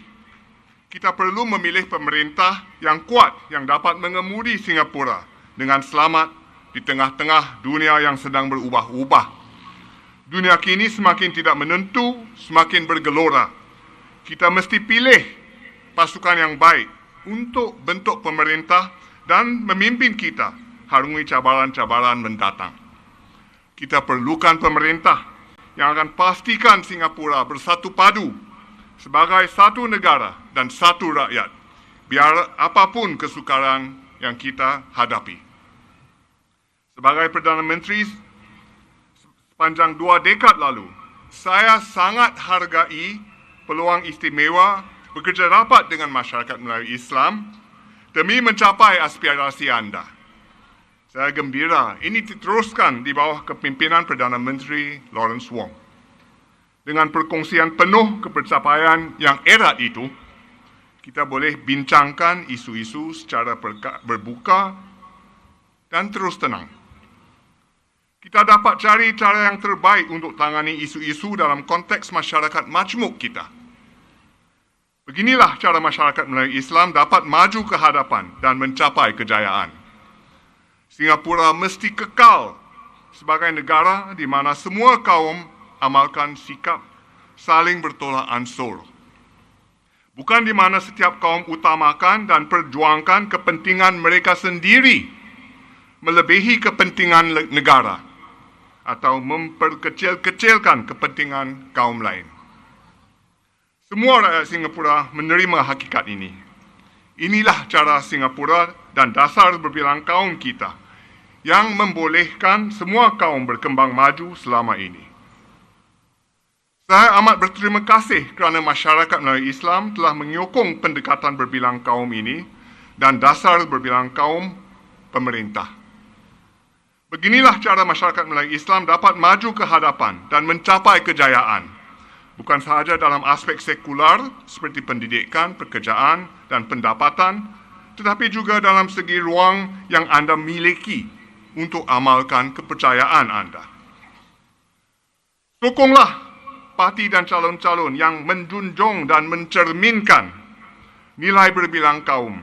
Kita perlu memilih pemerintah yang kuat yang dapat mengemudi Singapura dengan selamat di tengah-tengah dunia yang sedang berubah-ubah. Dunia kini semakin tidak menentu, semakin bergelora. Kita mesti pilih pasukan yang baik untuk bentuk pemerintah dan memimpin kita harungi cabaran-cabaran mendatang. Kita perlukan pemerintah yang akan pastikan Singapura bersatu padu sebagai satu negara dan satu rakyat, biar apapun kesukaran yang kita hadapi. Sebagai Perdana Menteri sepanjang 2 dekad lalu, saya sangat hargai peluang istimewa bekerja rapat dengan masyarakat Melayu Islam demi mencapai aspirasi anda. Saya gembira ini diteruskan di bawah kepimpinan Perdana Menteri Lawrence Wong. Dengan perkongsian penuh kepencapaian yang erat itu, kita boleh bincangkan isu-isu secara berbuka dan terus tenang. Kita dapat cari cara yang terbaik untuk tangani isu-isu dalam konteks masyarakat majmuk kita. Beginilah cara masyarakat Melayu Islam dapat maju ke hadapan dan mencapai kejayaan. Singapura mesti kekal sebagai negara di mana semua kaum amalkan sikap saling bertolak ansur. Bukan di mana setiap kaum utamakan dan perjuangkan kepentingan mereka sendiri melebihi kepentingan negara atau memperkecil-kecilkan kepentingan kaum lain. Semua rakyat Singapura menerima hakikat ini. Inilah cara Singapura dan dasar berbilang kaum kita yang membolehkan semua kaum berkembang maju selama ini. Saya amat berterima kasih kerana masyarakat Melayu Islam telah menyokong pendekatan berbilang kaum ini dan dasar berbilang kaum pemerintah. Beginilah cara masyarakat Melayu Islam dapat maju ke hadapan dan mencapai kejayaan. Bukan sahaja dalam aspek sekular seperti pendidikan, pekerjaan dan pendapatan, tetapi juga dalam segi ruang yang anda miliki untuk amalkan kepercayaan anda. Sokonglah parti dan calon-calon yang menjunjung dan mencerminkan nilai berbilang kaum.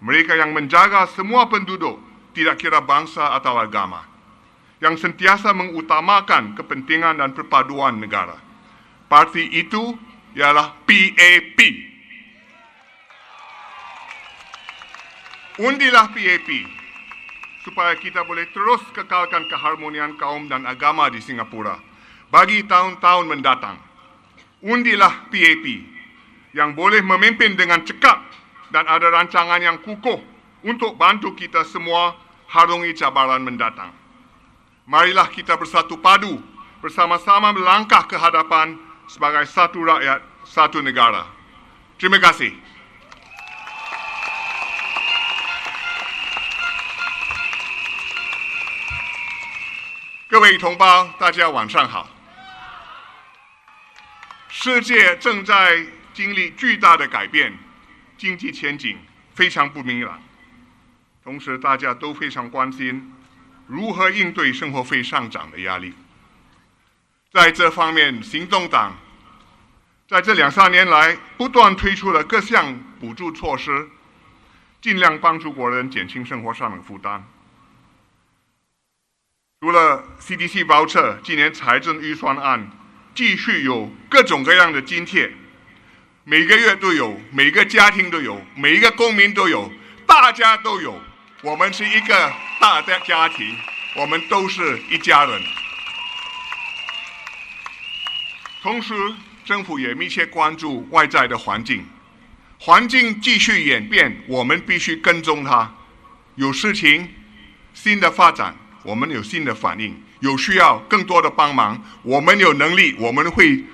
Mereka yang menjaga semua penduduk, tidak kira bangsa atau agama, yang sentiasa mengutamakan kepentingan dan perpaduan negara. Parti itu ialah PAP. Undilah PAP supaya kita boleh terus kekalkan keharmonian kaum dan agama di Singapura bagi tahun-tahun mendatang. Undilah PAP yang boleh memimpin dengan cekap dan ada rancangan yang kukuh untuk bantu kita semua harungi cabaran mendatang. Marilah kita bersatu padu, bersama-sama melangkah ke hadapan sebagai satu rakyat, satu negara. Terima kasih. 各位同胞，大家晚上好。世界正在经历巨大的改变，经济前景非常不明朗。同时，大家都非常关心如何应对生活费上涨的压力。在这方面，行动党在这2-3年来不断推出了各项补助措施，尽量帮助国人减轻生活上的负担。除了 CDC voucher， 今年财政预算案继续有各种各样的津贴，每个月都有，每个家庭都有，每一个公民都有，大家都有。我们是一个大的家庭，我们都是一家人。同时，政府也密切关注外在的环境，环境继续演变，我们必须跟踪它。有事情、新的发展，我们有新的反应，有需要更多的帮忙，我们有能力，我们会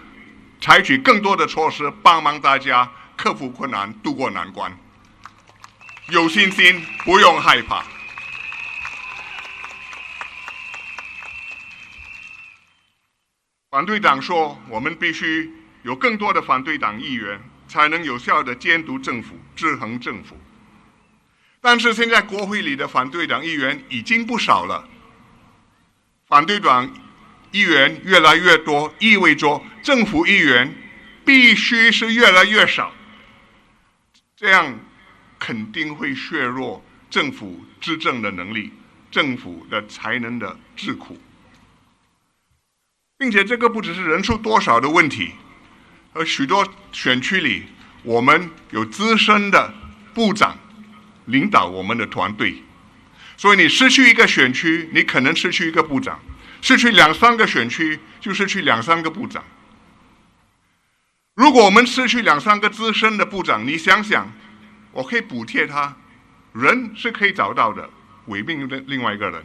采取更多的措施帮忙大家克服困难，渡过难关。有信心，不用害怕。反对党说，我们必须有更多的反对党议员，才能有效地监督政府、制衡政府。但是现在国会里的反对党议员已经不少了，反对党议员越来越多，意味着政府议员必须是越来越少，这样肯定会削弱政府执政的能力，政府的才能的智库。并且这个不只是人数多少的问题，而许多选区里，我们有资深的部长领导我们的团队，所以你失去一个选区，你可能失去一个部长；失去2-3个选区，就失去2-3个部长。如果我们失去2-3个资深的部长，你想想，我可以补贴他，人是可以找到的，委命的另外一个人。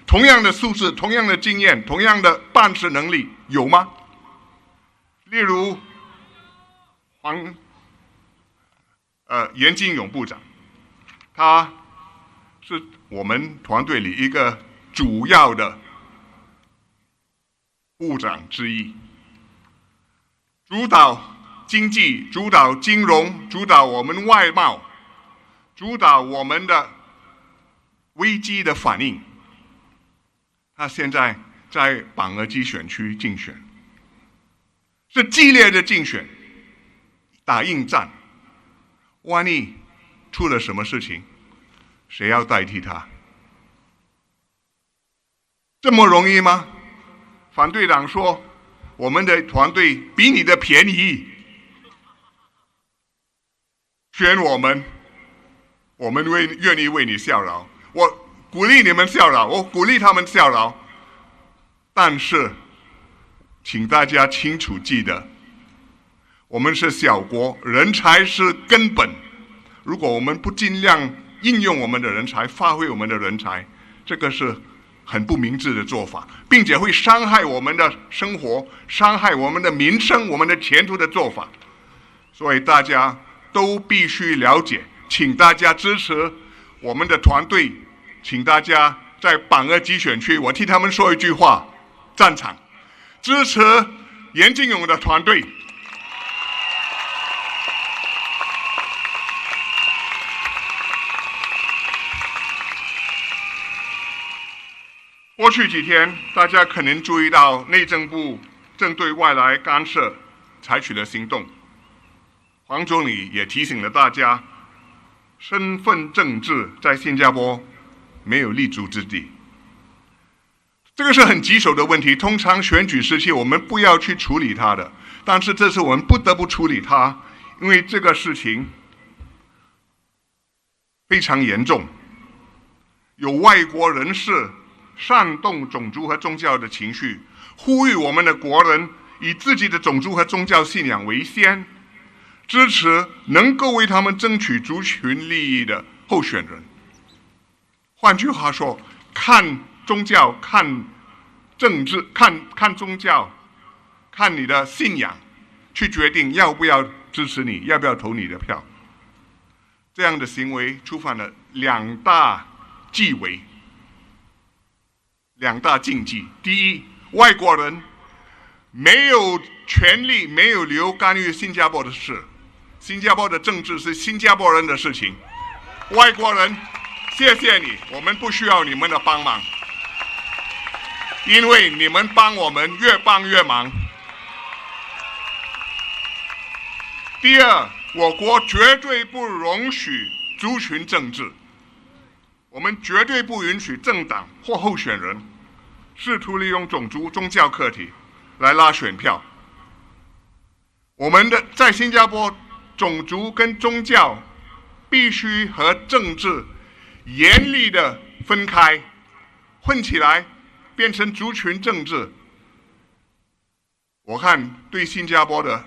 同样的素质、同样的经验、同样的办事能力，有吗？例如，严金勇部长，他是我们团队里一个主要的部长之一，主导经济、主导金融、主导我们外贸、主导我们的危机的反应。他现在在榜额基选区竞选，是激烈的竞选，打硬战。万一出了什么事情，谁要代替他？这么容易吗？反对党说我们的团队比你的便宜，选我们愿意为你效劳。我鼓励你们效劳，我鼓励他们效劳，但是请大家清楚记得，我们是小国，人才是根本。如果我们不尽量应用我们的人才，发挥我们的人才，这个是很不明智的做法，并且会伤害我们的生活，伤害我们的民生，我们的前途的做法。所以大家都必须了解，请大家支持我们的团队，请大家在榜额基选区，我替他们说一句话：战场，支持严金勇的团队。过去几天，大家可能注意到内政部正对外来干涉采取了行动。黄总理也提醒了大家，身份政治在新加坡没有立足之地。这个是很棘手的问题，通常选举时期我们不要去处理它的，但是这次我们不得不处理它，因为这个事情非常严重，有外国人士煽动种族和宗教的情绪，呼吁我们的国人以自己的种族和宗教信仰为先，支持能够为他们争取族群利益的候选人。换句话说，看宗教、看政治、看宗教、看你的信仰，去决定要不要支持你，要不要投你的票。这样的行为触犯了2大忌讳。两大禁忌：第一，外国人没有权利、没有理由干预新加坡的事，新加坡的政治是新加坡人的事情。外国人，谢谢你，我们不需要你们的帮忙，因为你们帮我们越帮越忙。第二，我国绝对不容许族群政治，我们绝对不允许政党或候选人试图利用种族、宗教课题来拉选票。我们的在新加坡，种族跟宗教必须和政治严厉的分开，混起来变成族群政治，我看对新加坡的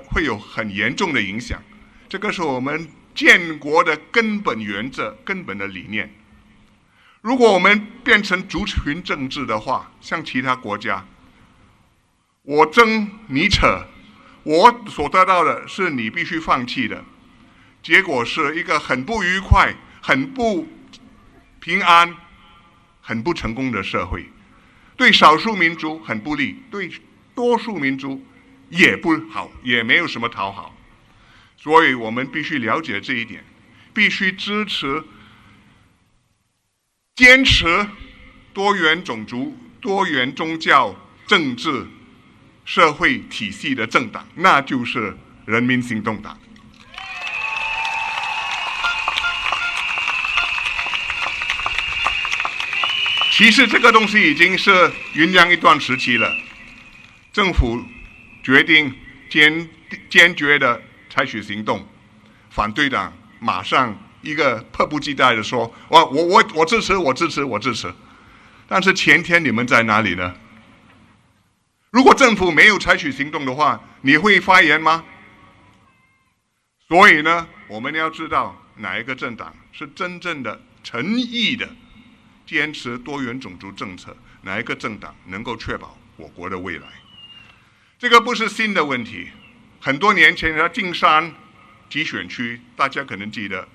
会有很严重的影响。这个是我们建国的根本原则、根本的理念。如果我们变成族群政治的话，像其他国家，我争你扯，我所得到的是你必须放弃的，结果是一个很不愉快、很不平安、很不成功的社会，对少数民族很不利，对多数民族也不好，也没有什么讨好。所以我们必须了解这一点，必须支持、坚持多元种族、多元宗教、政治、社会体系的政党，那就是人民行动党。其实这个东西已经是酝酿一段时期了，政府决定坚决的采取行动，反对党马上一个迫不及待的说：“我支持，我支持，我支持。”但是前天你们在哪里呢？如果政府没有采取行动的话，你会发言吗？所以呢，我们要知道哪一个政党是真正的诚意的坚持多元种族政策，哪一个政党能够确保我国的未来。这个不是新的问题，很多年前在金山集选区，大家可能记得，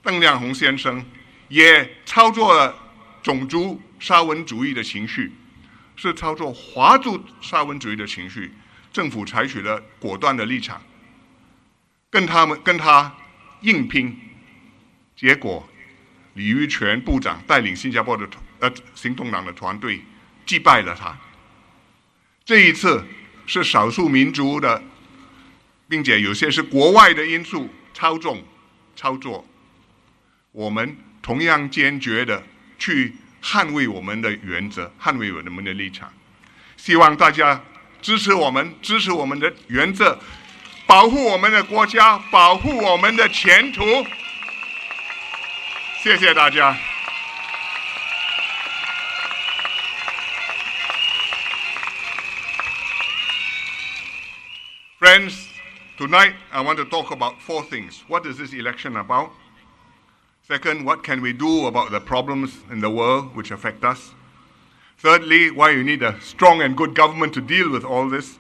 邓亮红先生也操作了种族沙文主义的情绪，是操作华族沙文主义的情绪，政府采取了果断的立场，跟他硬拼，结果李玉泉部长带领新加坡的行动党的团队击败了他。这一次是少数民族的，并且有些是国外的因素操作，我们同样坚决的去捍卫我们的原则，捍卫我们的立场。希望大家支持我们的原则，保护我们的国家，保护我们的前途。谢谢大家。Friends, tonight I want to talk about 4 things. What is this election about? Second, what can we do about the problems in the world which affect us? Thirdly, why you need a strong and good government to deal with all this.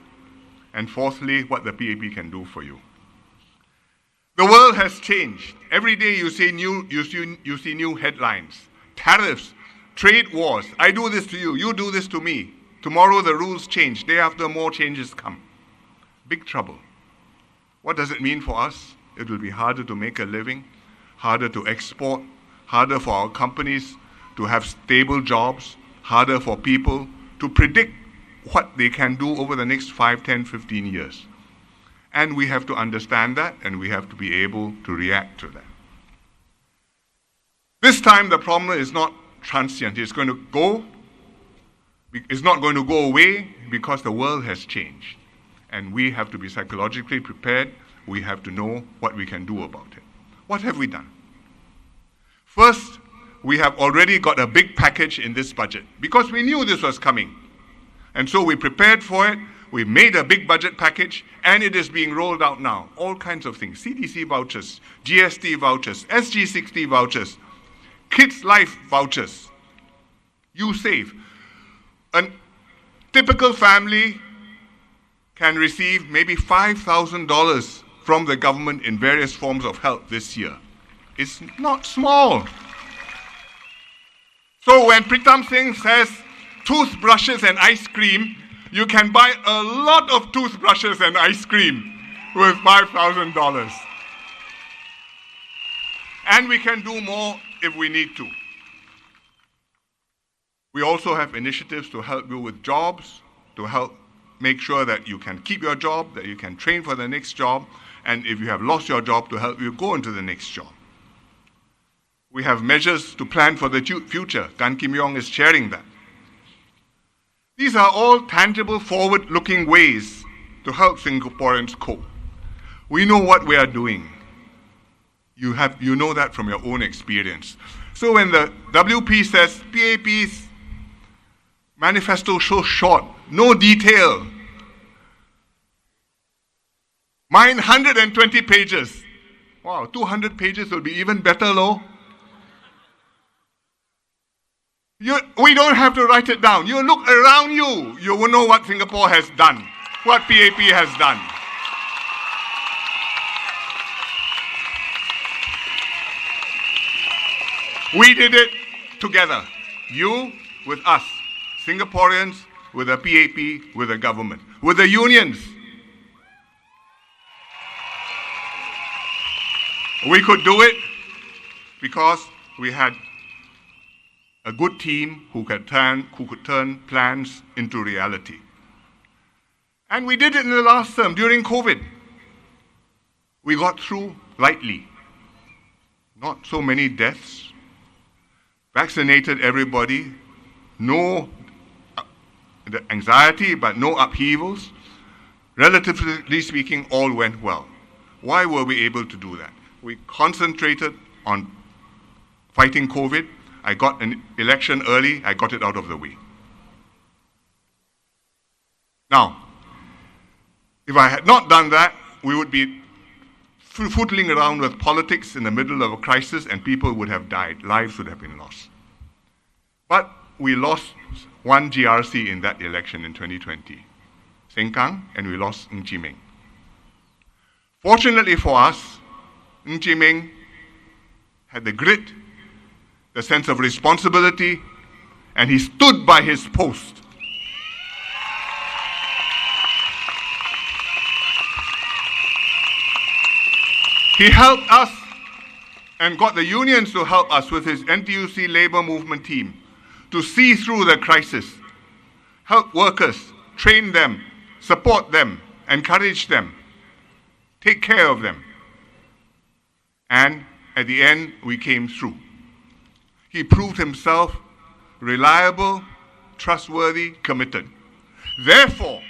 And fourthly, what the PAP can do for you. The world has changed. Every day you see new headlines. Tariffs, trade wars. I do this to you, you do this to me. Tomorrow the rules change. Day after more changes come. Big trouble. What does it mean for us? It will be harder to make a living, harder to export, harder for our companies to have stable jobs, harder for people to predict what they can do over the next 5, 10, 15 years. And we have to understand that, and we have to be able to react to that. This time the problem is not transient. It's not going to go away because the world has changed. And we have to be psychologically prepared. We have to know what we can do about it. What have we done? First, we have already got a big package in this budget because we knew this was coming. And so we prepared for it. We made a big budget package, and it is being rolled out now. All kinds of things. CDC vouchers, GST vouchers, SG60 vouchers, Kids Life vouchers. You save. A typical family can receive maybe $5,000 from the government in various forms of help this year. It's not small. So when Pritam Singh says toothbrushes and ice cream, you can buy a lot of toothbrushes and ice cream with $5,000. And we can do more if we need to. We also have initiatives to help you with jobs, to help make sure that you can keep your job, that you can train for the next job, and if you have lost your job, to help you go into the next job. We have measures to plan for the future. Gan Kim Yong is chairing that. These are all tangible, forward-looking ways to help Singaporeans cope. We know what we are doing. You know that from your own experience. So when the WP says PAP's manifesto so short, no detail, mine 120 pages. Wow, 200 pages will be even better, though. We don't have to write it down. You look around you, you will know what Singapore has done, what PAP has done. We did it together. You with us, Singaporeans with the PAP, with the government, with the unions. We could do it because we had a good team who could turn plans into reality. And we did it in the last term, during COVID. We got through lightly. Not so many deaths. Vaccinated everybody. No anxiety, but no upheavals. Relatively speaking, all went well. Why were we able to do that? We concentrated on fighting COVID. I got an election early, I got it out of the way. Now, if I had not done that, we would be footling around with politics in the middle of a crisis and people would have died, lives would have been lost. But we lost one GRC in that election in 2020, Sengkang, and we lost Chee Meng. Fortunately for us, Chee Meng had the grit, the sense of responsibility, and he stood by his post. He helped us and got the unions to help us with his NTUC labor movement team to see through the crisis, help workers, train them, support them, encourage them, take care of them. And at the end, we came through. He proved himself reliable, trustworthy, committed. Therefore,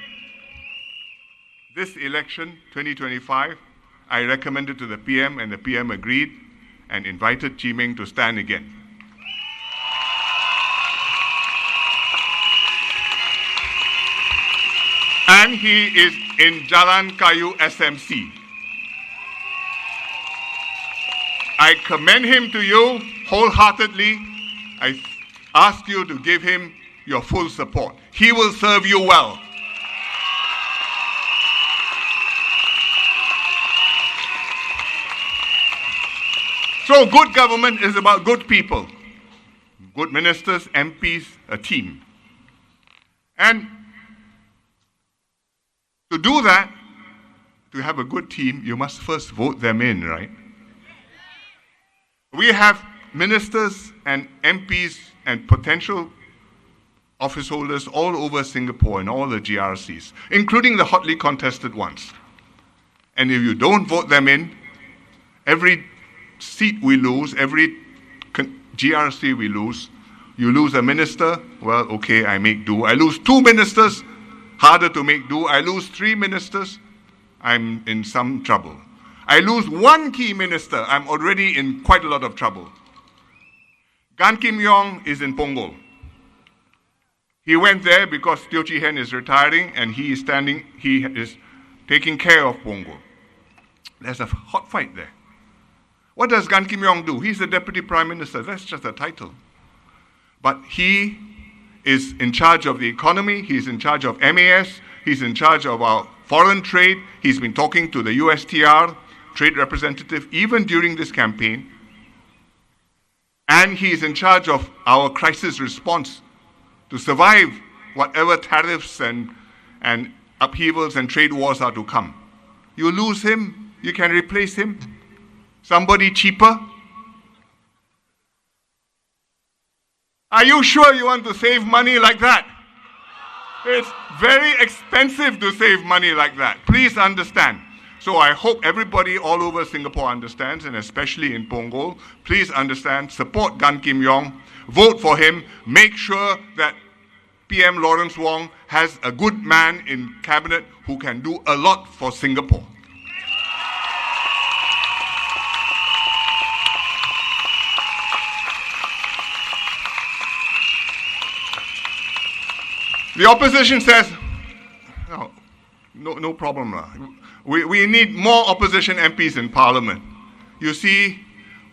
this election, 2025, I recommended to the PM and the PM agreed and invited Chee Meng to stand again. And he is in Jalan Kayu SMC. I commend him to you wholeheartedly. I ask you to give him your full support. He will serve you well. So good government is about good people. Good ministers, MPs, a team. And to do that, to have a good team, you must first vote them in, right? We have ministers and MPs and potential office holders all over Singapore and all the GRCs, including the hotly contested ones. And if you don't vote them in, every seat we lose, every GRC we lose, you lose a minister, well, okay, I make do. I lose 2 ministers, harder to make do. I lose 3 ministers, I'm in some trouble. I lose 1 key minister, I'm already in quite a lot of trouble. Gan Kim Yong is in Punggol. He went there because Teo Chee Hean is retiring and he is taking care of Punggol. There's a hot fight there. What does Gan Kim Yong do? He's the Deputy Prime Minister, that's just a title. But he is in charge of the economy, he's in charge of MAS, he's in charge of our foreign trade, he's been talking to the USTR, trade representative, even during this campaign. And he is in charge of our crisis response to survive whatever tariffs and upheavals and trade wars are to come. You lose him, you can replace him. Somebody cheaper. Are you sure you want to save money like that? It's very expensive to save money like that. Please understand. So I hope everybody all over Singapore understands, and especially in Punggol, please understand, support Gan Kim Yong, vote for him, make sure that PM Lawrence Wong has a good man in cabinet who can do a lot for Singapore. The opposition says, no problem. We need more opposition MPs in Parliament. You see,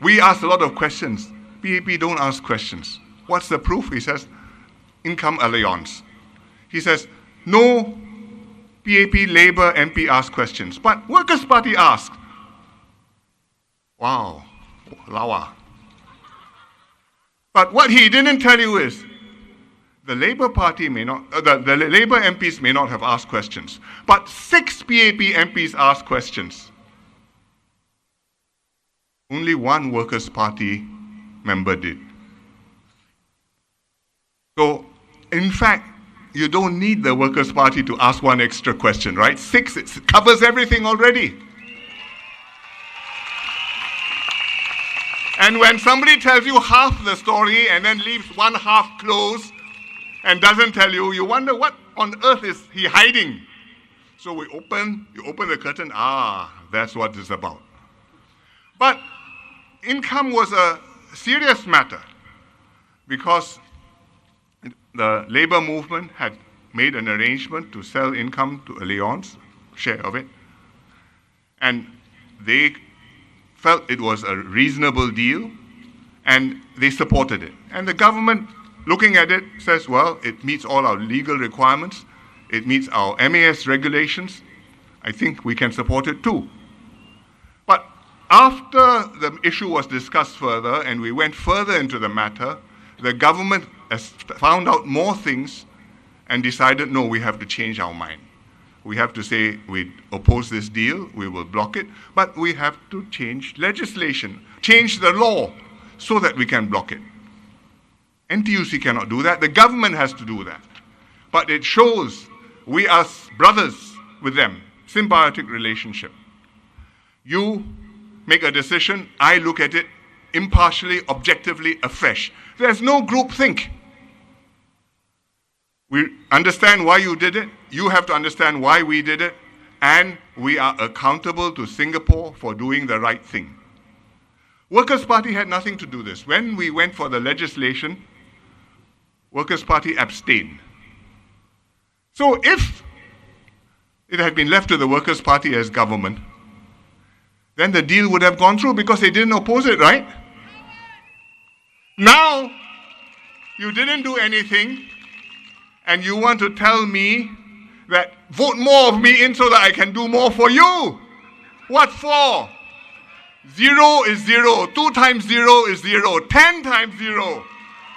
we ask a lot of questions. PAP don't ask questions. What's the proof? He says, income alliance. He says, no PAP Labour MP asked questions, but Workers' Party asked. Wow, lawa. But what he didn't tell you is, the Labour Party may not, the Labour MPs may not have asked questions, but 6 PAP MPs asked questions. Only 1 Workers' Party member did. So, in fact, you don't need the Workers' Party to ask 1 extra question, right? 6, it covers everything already. And when somebody tells you half the story and then leaves one half closed, and doesn't tell you, you wonder what on earth is he hiding. So you open the curtain, that's what it's about. But income was a serious matter because the labor movement had made an arrangement to sell income to Allianz, share of it, and they felt it was a reasonable deal and they supported it. And the government, looking at it, says, well, it meets all our legal requirements. It meets our MAS regulations. I think we can support it too. But after the issue was discussed further and we went further into the matter, the government has found out more things and decided, no, we have to change our mind. We have to say we oppose this deal, we will block it, but we have to change legislation, change the law so that we can block it. NTUC cannot do that. The government has to do that. But it shows we are brothers with them, symbiotic relationship. You make a decision, I look at it impartially, objectively, afresh. There's no groupthink. We understand why you did it. You have to understand why we did it. And we are accountable to Singapore for doing the right thing. Workers' Party had nothing to do this. When we went for the legislation, Workers' Party abstained. So if it had been left to the Workers' Party as government, then the deal would have gone through because they didn't oppose it, right? Now, you didn't do anything, and you want to tell me that vote more of me in so that I can do more for you. What for? 0 is 0. 2 times 0 is 0. 10 times 0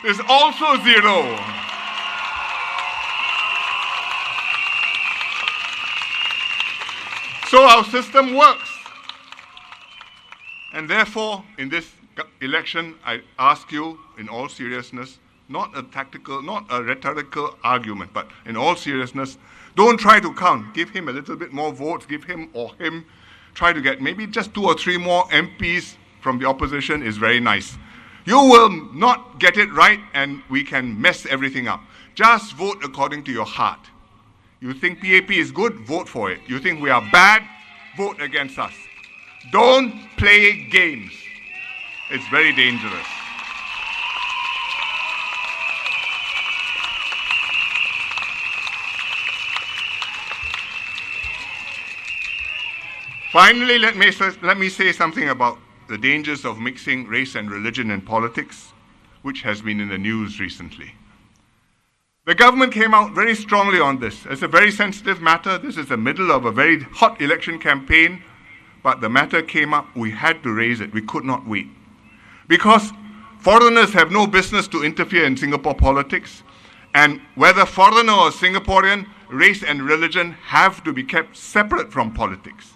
is also 0. So our system works. And therefore, in this election, I ask you in all seriousness, not a tactical, not a rhetorical argument, but in all seriousness, don't try to count. Give him a little bit more votes, give him or him, try to get maybe just 2 or 3 more MPs from the opposition is very nice. You will not get it right and we can mess everything up. Just vote according to your heart. You think PAP is good? Vote for it. You think we are bad? Vote against us. Don't play games. It's very dangerous. Finally, let me say something about the dangers of mixing race and religion in politics, which has been in the news recently. The government came out very strongly on this. It's a very sensitive matter. This is the middle of a very hot election campaign, but the matter came up. We had to raise it. We could not wait. Because Foreigners have no business to interfere in Singapore politics. And whether foreigner or Singaporean, race and religion have to be kept separate from politics.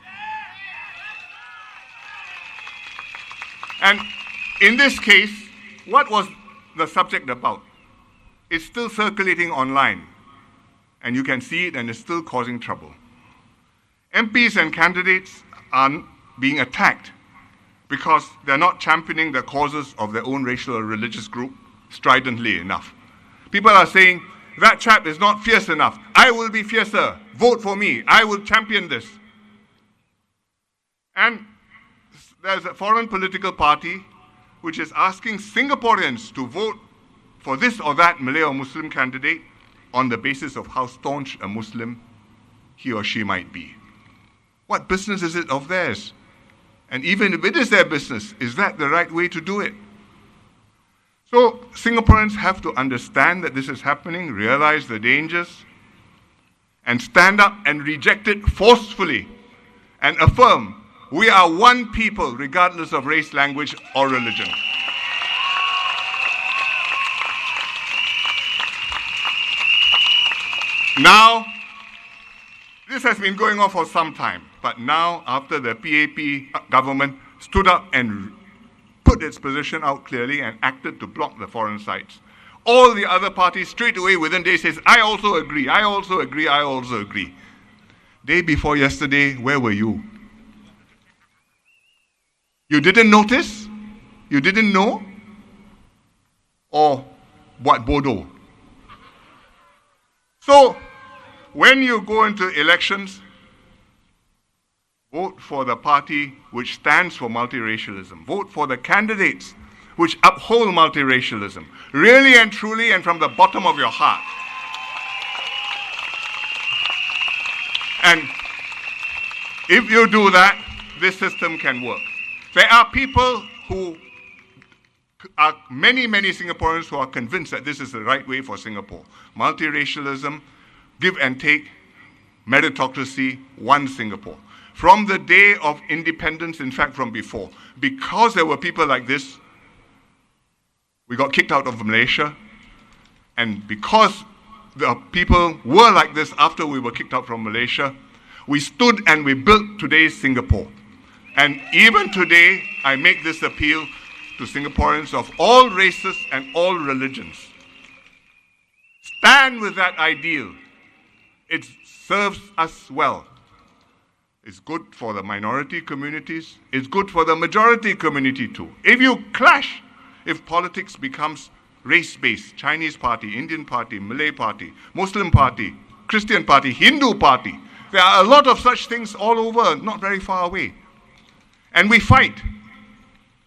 And in this case, what was the subject about? It's still circulating online. And you can see it, and it's still causing trouble. MPs and candidates are being attacked because they're not championing the causes of their own racial or religious group stridently enough. People are saying, that chap is not fierce enough. I will be fiercer. Vote for me. I will champion this. And there's a foreign political party which is asking Singaporeans to vote for this or that Malay or Muslim candidate on the basis of how staunch a Muslim he or she might be. What business is it of theirs? And even if it is their business, is that the right way to do it? So Singaporeans have to understand that this is happening, realize the dangers, and stand up and reject it forcefully and affirm we are one people regardless of race, language, or religion. Now, this has been going on for some time, but now after the PAP government stood up and put its position out clearly and acted to block the foreign sites, all the other parties straight away within days says, I also agree, I also agree, I also agree. Day before yesterday, where were you? You didn't notice? You didn't know? Or what bodo? So, when you go into elections, vote for the party which stands for multiracialism. Vote for the candidates which uphold multiracialism, really and truly and from the bottom of your heart. And if you do that, this system can work. There are people who are many Singaporeans who are convinced that this is the right way for Singapore. Multiracialism, give and take, meritocracy, one Singapore. From the day of independence, in fact from before, because there were people like this, we got kicked out of Malaysia, and because the people were like this after we were kicked out from Malaysia, we stood and we built today's Singapore. And even today, I make this appeal to Singaporeans of all races and all religions. Stand with that ideal. It serves us well. It's good for the minority communities. It's good for the majority community too. If you clash, if politics becomes race-based, Chinese party, Indian party, Malay party, Muslim party, Christian party, Hindu party, there are a lot of such things all over, not very far away. And we fight,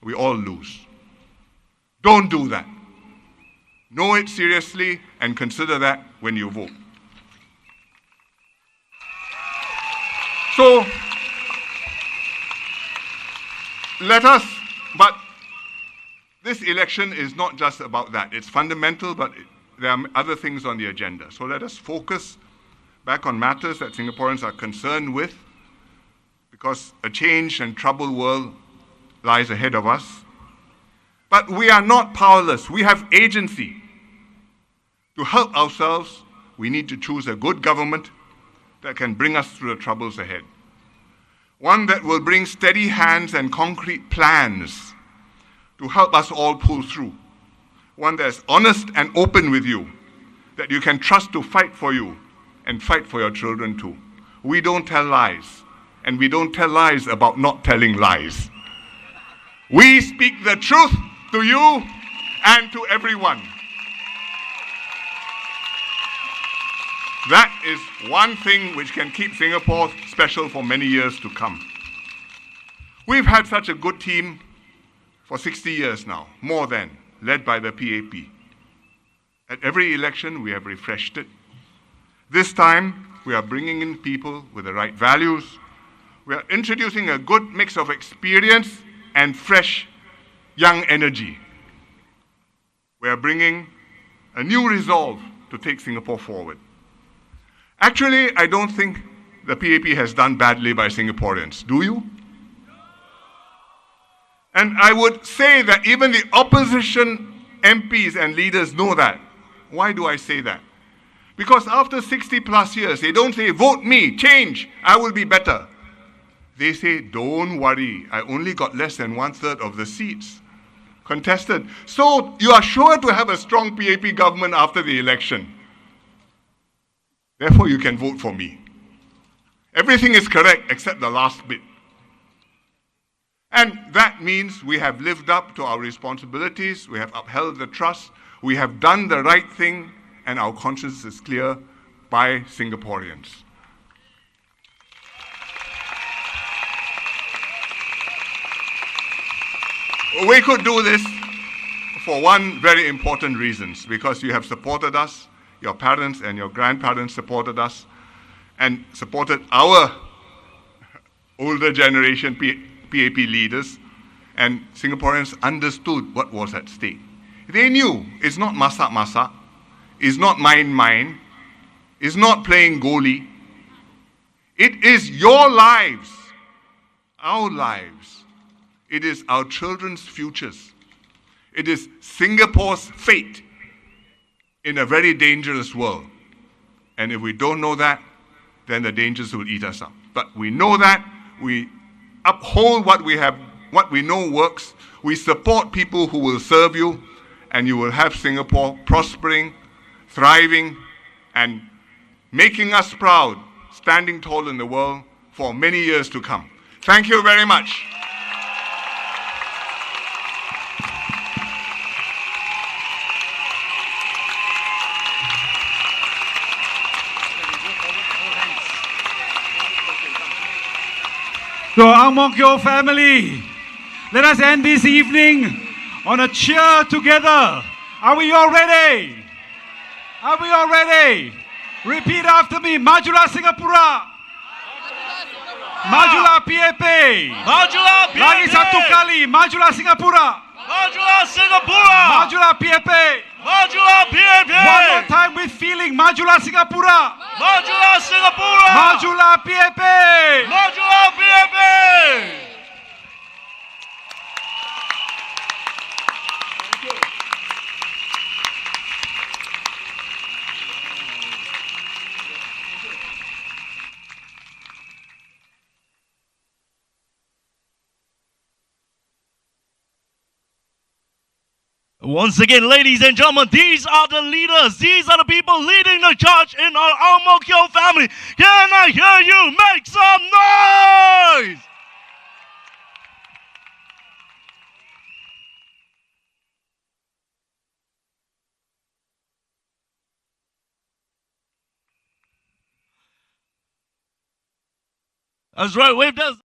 we all lose. Don't do that. Know it seriously and consider that when you vote. So, but this election is not just about that. It's fundamental, but there are other things on the agenda. So let us focus back on matters that Singaporeans are concerned with, because a changed and troubled world lies ahead of us. But we are not powerless. We have agency. To help ourselves, we need to choose a good government that can bring us through the troubles ahead. One that will bring steady hands and concrete plans to help us all pull through. One that's honest and open with you, that you can trust to fight for you and fight for your children too. We don't tell lies. And we don't tell lies about not telling lies. We speak the truth to you and to everyone. That is one thing which can keep Singapore special for many years to come. We've had such a good team for 60 years now, more than, led by the PAP. At every election, we have refreshed it. This time, we are bringing in people with the right values. We are introducing a good mix of experience and fresh, young energy. We are bringing a new resolve to take Singapore forward. Actually, I don't think the PAP has done badly by Singaporeans. Do you? And I would say that even the opposition MPs and leaders know that. Why do I say that? Because after 60 plus years, they don't say, vote me, change, I will be better. They say, don't worry, I only got less than 1/3 of the seats contested. So you are sure to have a strong PAP government after the election. Therefore, you can vote for me. Everything is correct except the last bit. And that means we have lived up to our responsibilities, we have upheld the trust, we have done the right thing, and our conscience is clear by Singaporeans. We could do this for one very important reason, because you have supported us, your parents and your grandparents supported us, and supported our older generation PAP leaders, and Singaporeans understood what was at stake. They knew it's not masak-masak, it's not mine-mine, it's not playing goalie. It is your lives, our lives. It is our children's futures. It is Singapore's fate in a very dangerous world. And if we don't know that, then the dangers will eat us up. But we know that, we uphold what we know works, we support people who will serve you, and you will have Singapore prospering, thriving, and making us proud, standing tall in the world for many years to come. Thank you very much. So, Ang Mo Kio family, let us end this evening on a cheer together. Are we all ready? Are we all ready? Repeat after me. Majulah Singapura. Majulah PAP. Majulah PAP. Lagi satu kali. Majulah Singapura. Majulah Singapura. Majulah PAP. Majulah PAP. One more time with feeling. Majulah Singapura. Majulah Singapura. Majulah PAP. Majulah PAP. Once again, ladies and gentlemen, these are the leaders. These are the people leading the charge in our Ang Mo Kio family. Can I hear you make some noise? That's right, wave does.